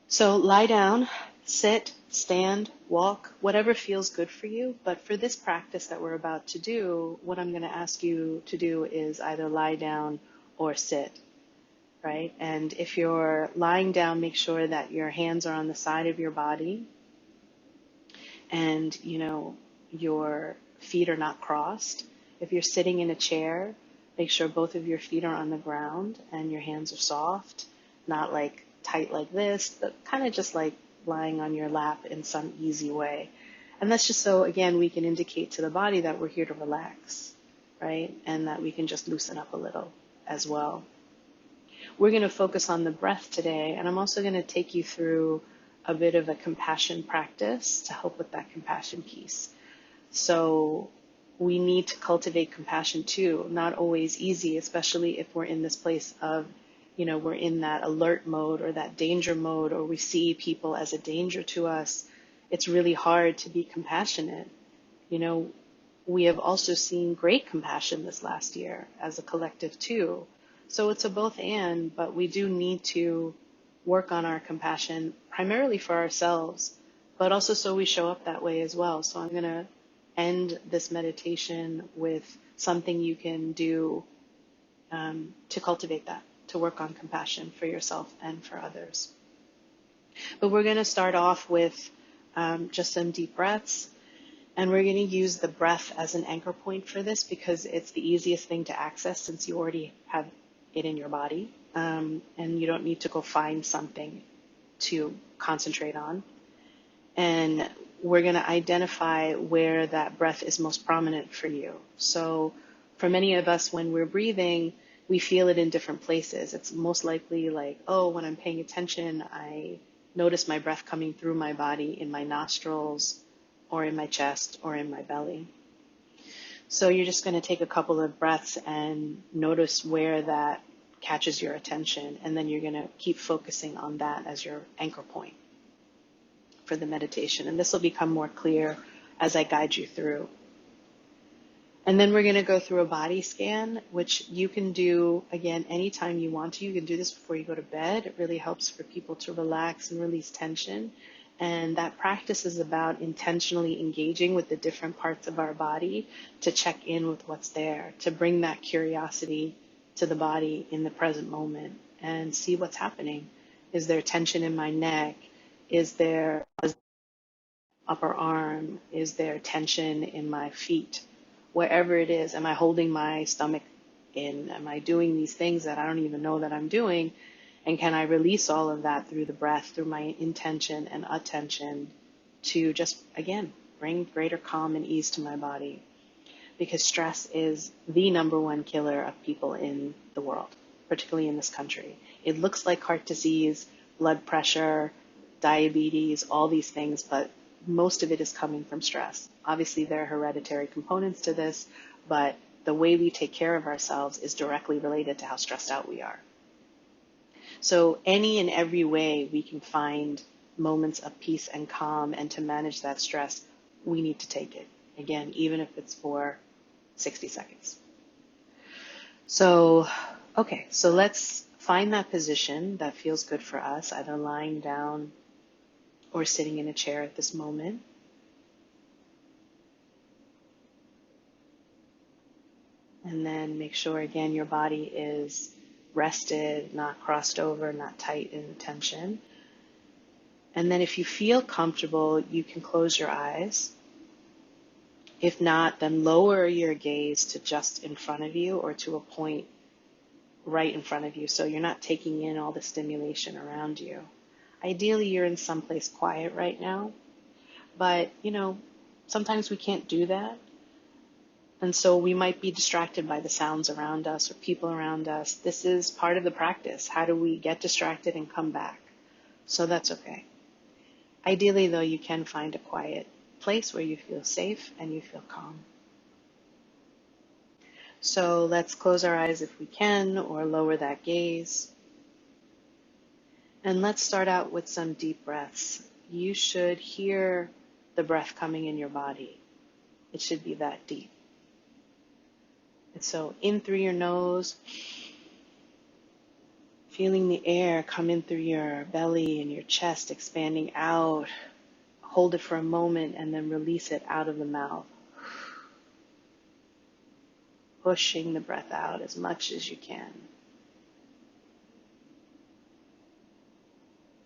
So lie down, sit, stand, walk, whatever feels good for you. But for this practice that we're about to do, what I'm going to ask you to do is either lie down or sit, right? And if you're lying down, make sure that your hands are on the side of your body and, your feet are not crossed. If you're sitting in a chair, make sure both of your feet are on the ground and your hands are soft, not like tight like this, but kind of just like lying on your lap in some easy way. And that's just so, again, we can indicate to the body that we're here to relax, right? And that we can just loosen up a little as well. We're going to focus on the breath today, and I'm also going to take you through a bit of a compassion practice to help with that compassion piece. So we need to cultivate compassion too, not always easy, especially if we're in this place of, we're in that alert mode or that danger mode, or we see people as a danger to us. It's really hard to be compassionate. We have also seen great compassion this last year as a collective too. So it's a both and, but we do need to work on our compassion primarily for ourselves, but also so we show up that way as well. So I'm going to end this meditation with something you can do to cultivate that, to work on compassion for yourself and for others. But we're going to start off with just some deep breaths, and we're going to use the breath as an anchor point for this because it's the easiest thing to access since you already have it in your body, and you don't need to go find something to concentrate on. And we're going to identify where that breath is most prominent for you. So for many of us, when we're breathing, we feel it in different places. It's most likely like, when I'm paying attention, I notice my breath coming through my body in my nostrils or in my chest or in my belly. So you're just going to take a couple of breaths and notice where that catches your attention, and then you're going to keep focusing on that as your anchor point for the meditation. And this will become more clear as I guide you through. And then we're going to go through a body scan, which you can do, again, anytime you want to. You can do this before you go to bed. It really helps for people to relax and release tension. And that practice is about intentionally engaging with the different parts of our body to check in with what's there, to bring that curiosity to the body in the present moment and see what's happening. Is there tension in my neck? Is there upper arm? Is there tension in my feet? Wherever it is, am I holding my stomach in? Am I doing these things that I don't even know that I'm doing? And can I release all of that through the breath, through my intention and attention to just, again, bring greater calm and ease to my body? Because stress is the number one killer of people in the world, particularly in this country. It looks like heart disease, blood pressure, diabetes, all these things, but most of it is coming from stress. Obviously, there are hereditary components to this, but the way we take care of ourselves is directly related to how stressed out we are. So any and every way we can find moments of peace and calm and to manage that stress, we need to take it. Again, even if it's for 60 seconds. So, okay, so let's find that position that feels good for us, either lying down or sitting in a chair at this moment. And then make sure, again, your body is rested, not crossed over, not tight in tension. And then if you feel comfortable, you can close your eyes. If not, then lower your gaze to just in front of you or to a point right in front of you so you're not taking in all the stimulation around you. Ideally, you're in someplace quiet right now, but, sometimes we can't do that. And so we might be distracted by the sounds around us or people around us. This is part of the practice. How do we get distracted and come back? So that's okay. Ideally, though, you can find a quiet place where you feel safe and you feel calm. So let's close our eyes if we can, or lower that gaze. And let's start out with some deep breaths. You should hear the breath coming in your body. It should be that deep. And so in through your nose, feeling the air come in through your belly and your chest, expanding out. Hold it for a moment and then release it out of the mouth. Pushing the breath out as much as you can.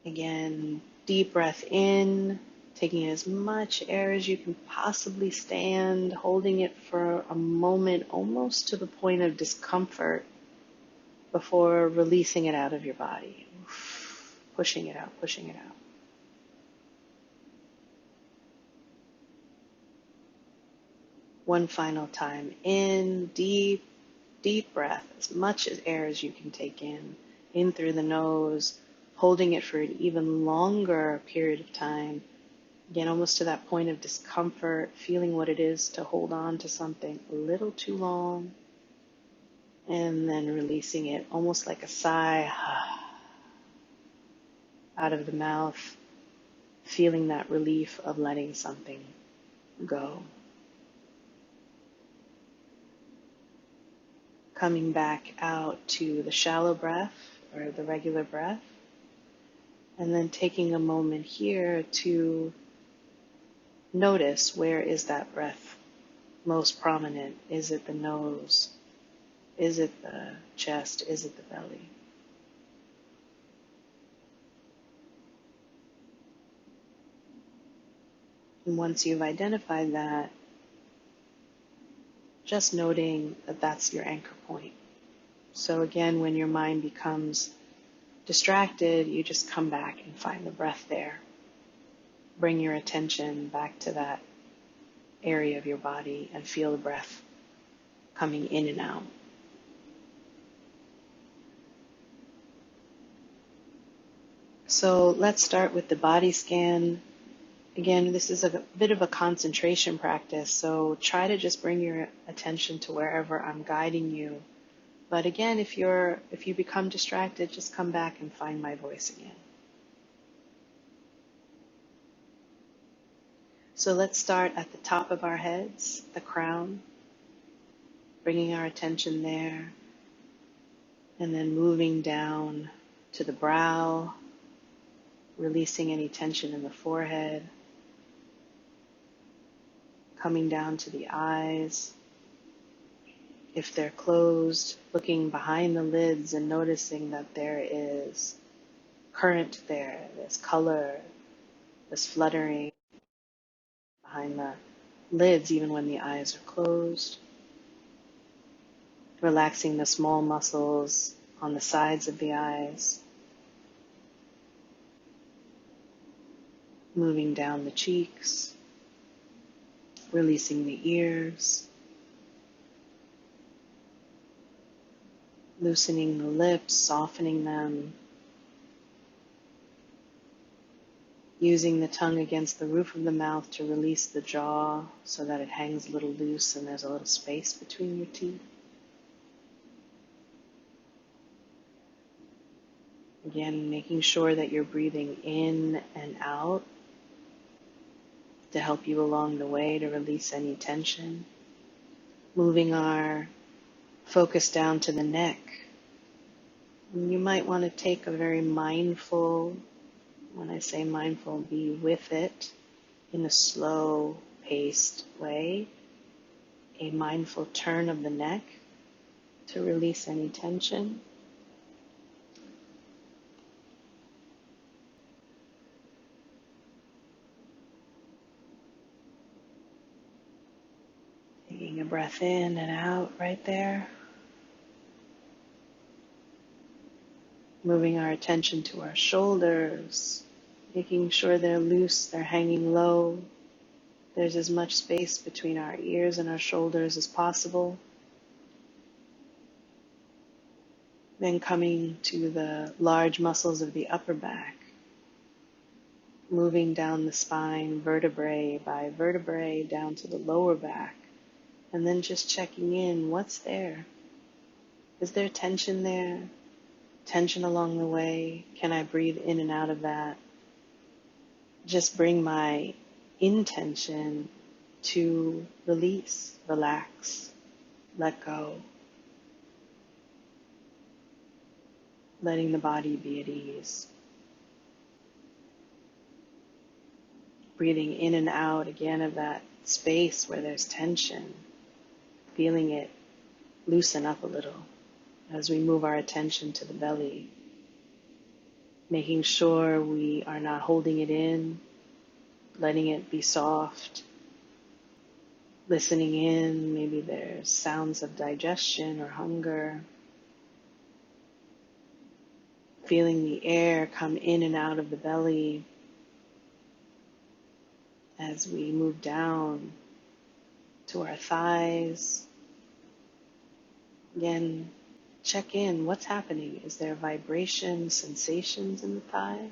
Again, deep breath in, taking as much air as you can possibly stand, holding it for a moment, almost to the point of discomfort, before releasing it out of your body. Pushing it out, pushing it out. One final time. In, deep, deep breath, as much as air as you can take in through the nose, holding it for an even longer period of time. Again, almost to that point of discomfort, feeling what it is to hold on to something a little too long, and then releasing it almost like a sigh out of the mouth, feeling that relief of letting something go. Coming back out to the shallow breath or the regular breath, and then taking a moment here to notice, where is that breath most prominent? Is it the nose? Is it the chest? Is it the belly? And once you've identified that, just noting that that's your anchor point. So again, when your mind becomes distracted, you just come back and find the breath there. Bring your attention back to that area of your body and feel the breath coming in and out. So let's start with the body scan. Again, this is a bit of a concentration practice, so try to just bring your attention to wherever I'm guiding you. But again, if you become distracted, just come back and find my voice again. So let's start at the top of our heads, the crown, bringing our attention there, and then moving down to the brow, releasing any tension in the forehead, coming down to the eyes. If they're closed, looking behind the lids and noticing that there is current there, there's color, there's fluttering behind the lids even when the eyes are closed. Relaxing the small muscles on the sides of the eyes. Moving down the cheeks. Releasing the ears. Loosening the lips, softening them. using the tongue against the roof of the mouth to release the jaw so that it hangs a little loose and there's a little space between your teeth. Again, making sure that you're breathing in and out to help you along the way to release any tension. Moving our focus down to the neck. And you might want to take a very mindful, when I say mindful, be with it in a slow paced way. A mindful turn of the neck to release any tension. Taking a breath in and out right there. Moving our attention to our shoulders, making sure they're loose, they're hanging low. There's as much space between our ears and our shoulders as possible. Then coming to the large muscles of the upper back, moving down the spine vertebrae by vertebrae down to the lower back, and then just checking in, what's there? Is there tension there? Tension along the way? Can I breathe in and out of that? Just bring my intention to release, relax, let go. Letting the body be at ease. Breathing in and out again of that space where there's tension. Feeling it loosen up a little as we move our attention to the belly. Making sure we are not holding it in, letting it be soft. Listening in, maybe there's sounds of digestion or hunger. Feeling the air come in and out of the belly as we move down to our thighs. Again, check in, what's happening? Is there vibration, sensations in the thigh?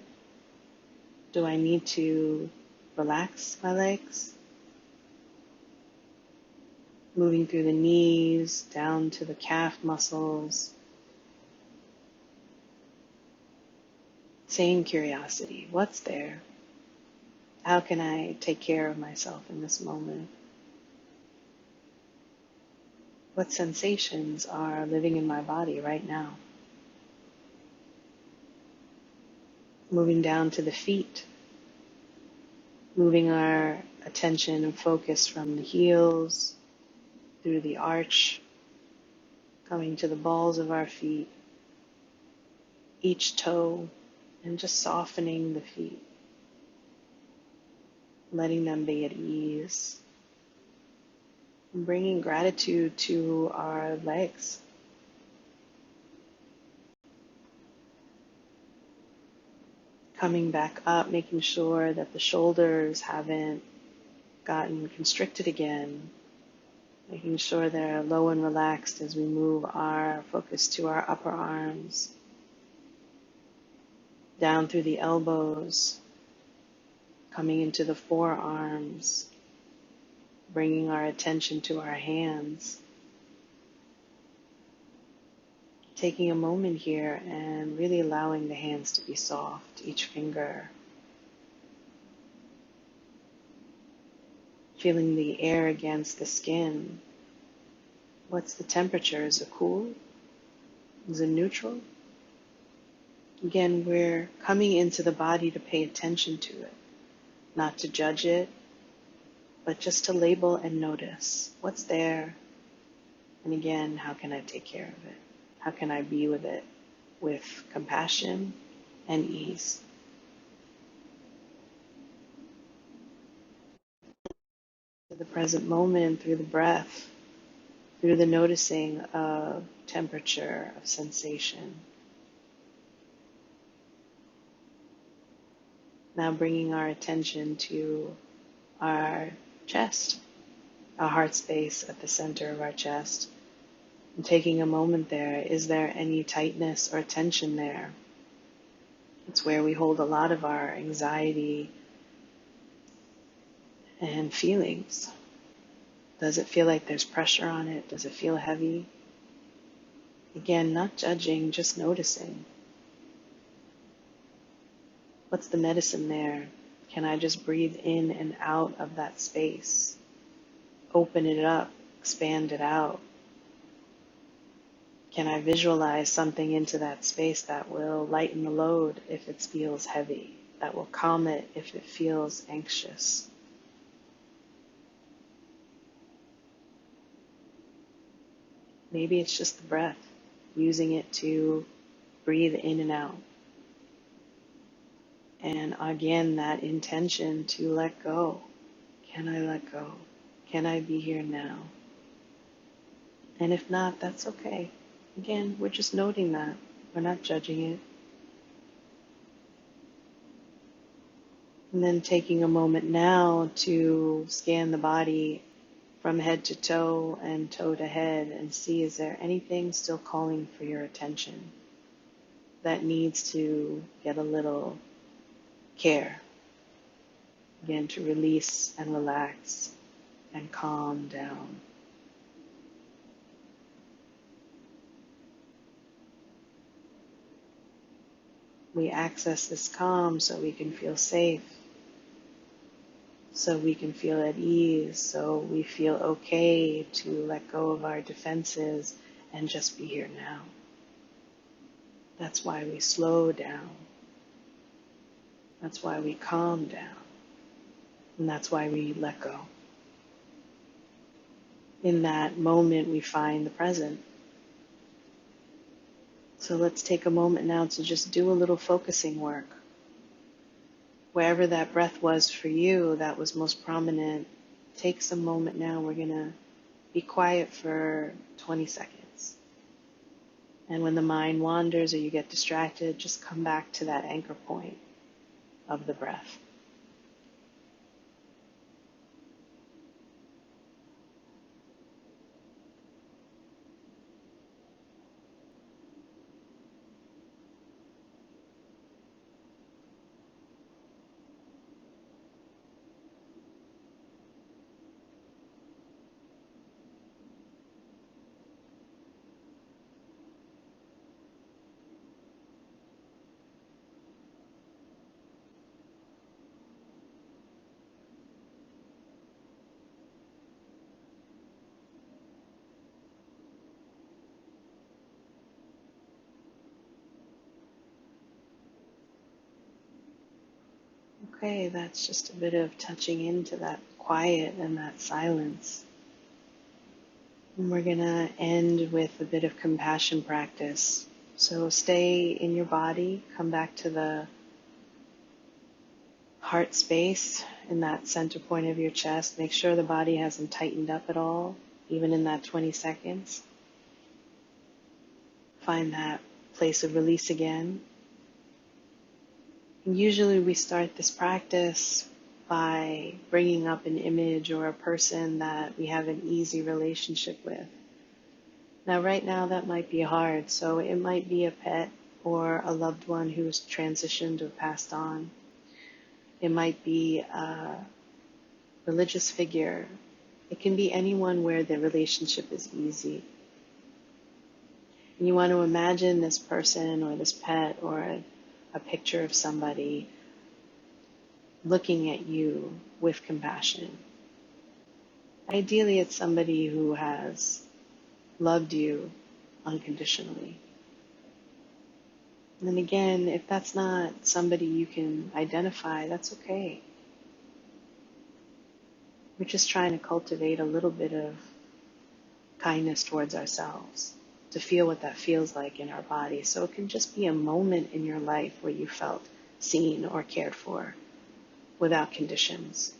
Do I need to relax my legs? Moving through the knees, down to the calf muscles. Same curiosity, what's there? How can I take care of myself in this moment? What sensations are living in my body right now? Moving down to the feet, moving our attention and focus from the heels through the arch, coming to the balls of our feet, each toe, and just softening the feet, letting them be at ease, and bringing gratitude to our legs. Coming back up, making sure that the shoulders haven't gotten constricted again, making sure they're low and relaxed as we move our focus to our upper arms, down through the elbows, coming into the forearms, bringing our attention to our hands. Taking a moment here and really allowing the hands to be soft, each finger. Feeling the air against the skin. What's the temperature? Is it cool? Is it neutral? Again, we're coming into the body to pay attention to it, not to judge it, but just to label and notice what's there. And again, how can I take care of it? How can I be with it with compassion and ease? To the present moment through the breath, through the noticing of temperature, of sensation. Now bringing our attention to our chest, our heart space at the center of our chest. And taking a moment there, is there any tightness or tension there? It's where we hold a lot of our anxiety and feelings. Does it feel like there's pressure on it? Does it feel heavy? Again, not judging, just noticing. What's the medicine there? Can I just breathe in and out of that space? Open it up, expand it out. Can I visualize something into that space that will lighten the load if it feels heavy, that will calm it if it feels anxious? Maybe it's just the breath, using it to breathe in and out. And again, that intention to let go. Can I let go? Can I be here now? And if not, that's okay. Again, we're just noting that. We're not judging it. And then taking a moment now to scan the body from head to toe and toe to head and see, is there anything still calling for your attention that needs to get a little care? Again, to release and relax and calm down. We access this calm so we can feel safe, so we can feel at ease, so we feel okay to let go of our defenses and just be here now. That's why we slow down. That's why we calm down. And that's why we let go. In that moment, we find the present. So let's take a moment now to just do a little focusing work. Wherever that breath was for you, that was most prominent, take some moment now. We're going to be quiet for 20 seconds. And when the mind wanders or you get distracted, just come back to that anchor point of the breath. Okay, that's just a bit of touching into that quiet and that silence. And we're going to end with a bit of compassion practice. So stay in your body, come back to the heart space in that center point of your chest. Make sure the body hasn't tightened up at all, even in that 20 seconds. Find that place of release again. And usually we start this practice by bringing up an image or a person that we have an easy relationship with. Now, right now, that might be hard, so it might be a pet or a loved one who's transitioned or passed on. It might be a religious figure. It can be anyone where the relationship is easy. And you want to imagine this person or this pet or a picture of somebody looking at you with compassion. Ideally, it's somebody who has loved you unconditionally. And then again, if that's not somebody you can identify, that's okay. We're just trying to cultivate a little bit of kindness towards ourselves, to feel what that feels like in our body. So it can just be a moment in your life where you felt seen or cared for without conditions.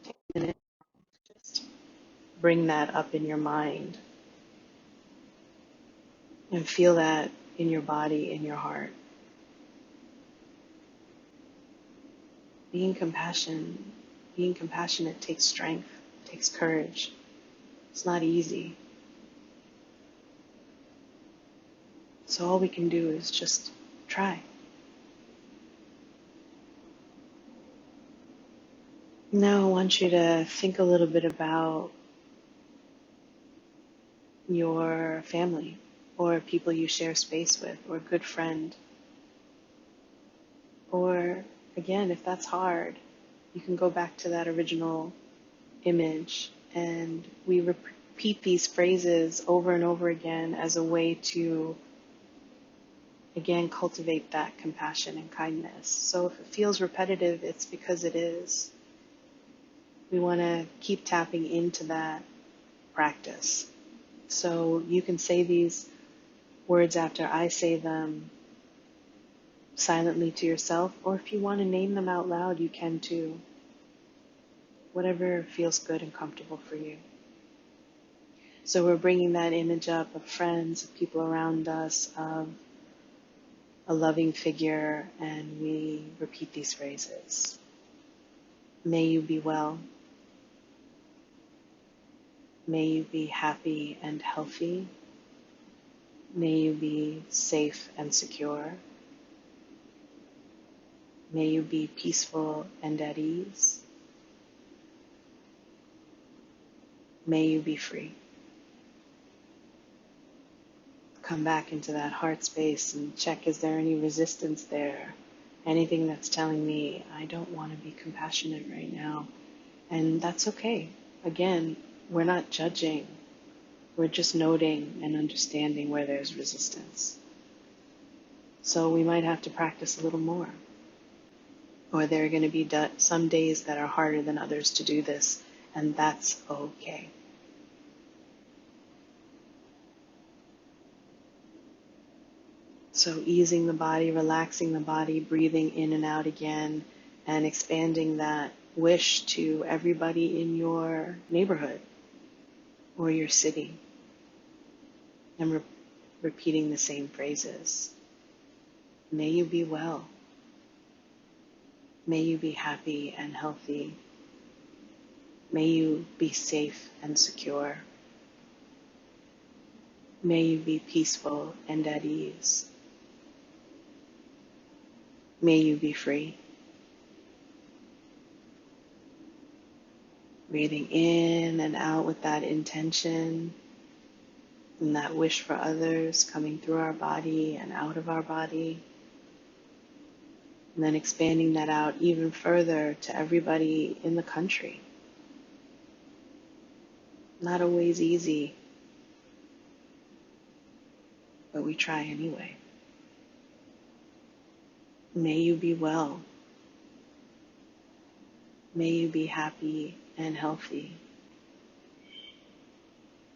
Take a minute, just bring that up in your mind and feel that in your body, in your heart. Being compassionate takes strength, takes courage. It's not easy. So all we can do is just try. Now I want you to think a little bit about your family or people you share space with or a good friend. Or again, if that's hard, you can go back to that original image, and we repeat these phrases over and over again as a way to, again, cultivate that compassion and kindness. So if it feels repetitive, it's because it is. We want to keep tapping into that practice. So you can say these words after I say them silently to yourself, or if you want to name them out loud, you can too. Whatever feels good and comfortable for you. So we're bringing that image up of friends, of people around us, of a loving figure, and we repeat these phrases. May you be well. May you be happy and healthy. May you be safe and secure. May you be peaceful and at ease. May you be free. Come back into that heart space and check, is there any resistance there? Anything that's telling me I don't want to be compassionate right now? And that's okay. Again, we're not judging. We're just noting and understanding where there's resistance. So we might have to practice a little more. Or there are going to be some days that are harder than others to do this, and that's okay. So easing the body, relaxing the body, breathing in and out again, and expanding that wish to everybody in your neighborhood or your city. And repeating the same phrases. May you be well. May you be happy and healthy. May you be safe and secure. May you be peaceful and at ease. May you be free. Breathing in and out with that intention and that wish for others coming through our body and out of our body. And then expanding that out even further to everybody in the country. Not always easy, but we try anyway. May you be well. May you be happy and healthy.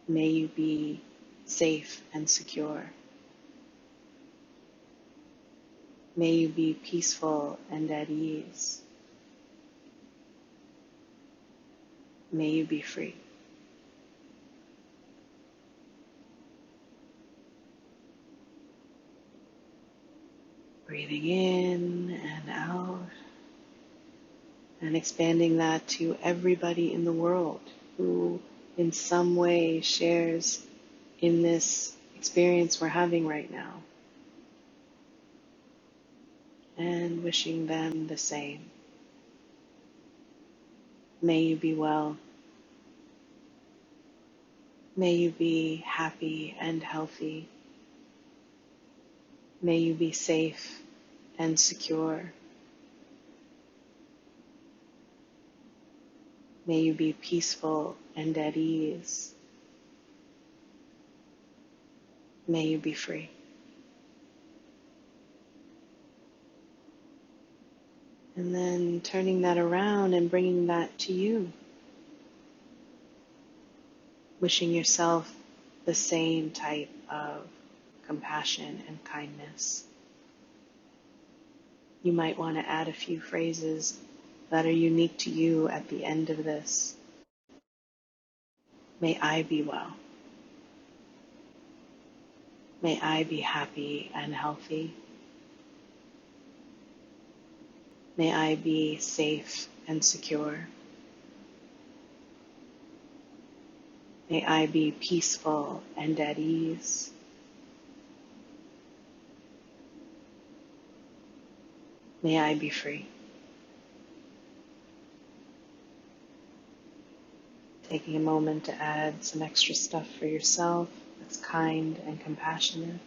May you be safe and secure. May you be peaceful and at ease. May you be free. Breathing in and out, and expanding that to everybody in the world who in some way shares in this experience we're having right now. And wishing them the same. May you be well. May you be happy and healthy. May you be safe and secure. May you be peaceful and at ease. May you be free. And then turning that around and bringing that to you. Wishing yourself the same type of compassion and kindness. You might want to add a few phrases that are unique to you at the end of this. May I be well. May I be happy and healthy. May I be safe and secure. May I be peaceful and at ease. May I be free. Taking a moment to add some extra stuff for yourself that's kind and compassionate.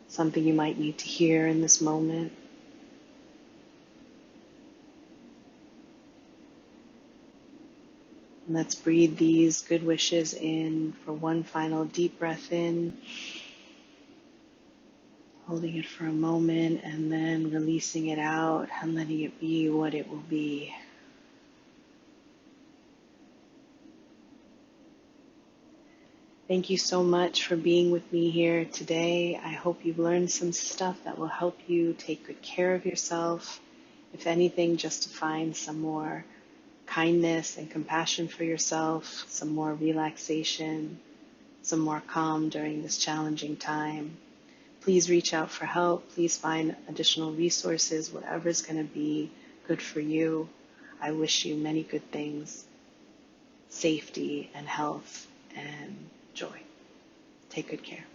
Something you might need to hear in this moment. And let's breathe these good wishes in for one final deep breath in, holding it for a moment and then releasing it out and letting it be what it will be. Thank you so much for being with me here today. I hope you've learned some stuff that will help you take good care of yourself. If anything, just to find some more kindness and compassion for yourself, some more relaxation, some more calm during this challenging time. Please reach out for help. Please find additional resources, whatever's going to be good for you. I wish you many good things, safety and health and joy. Take good care.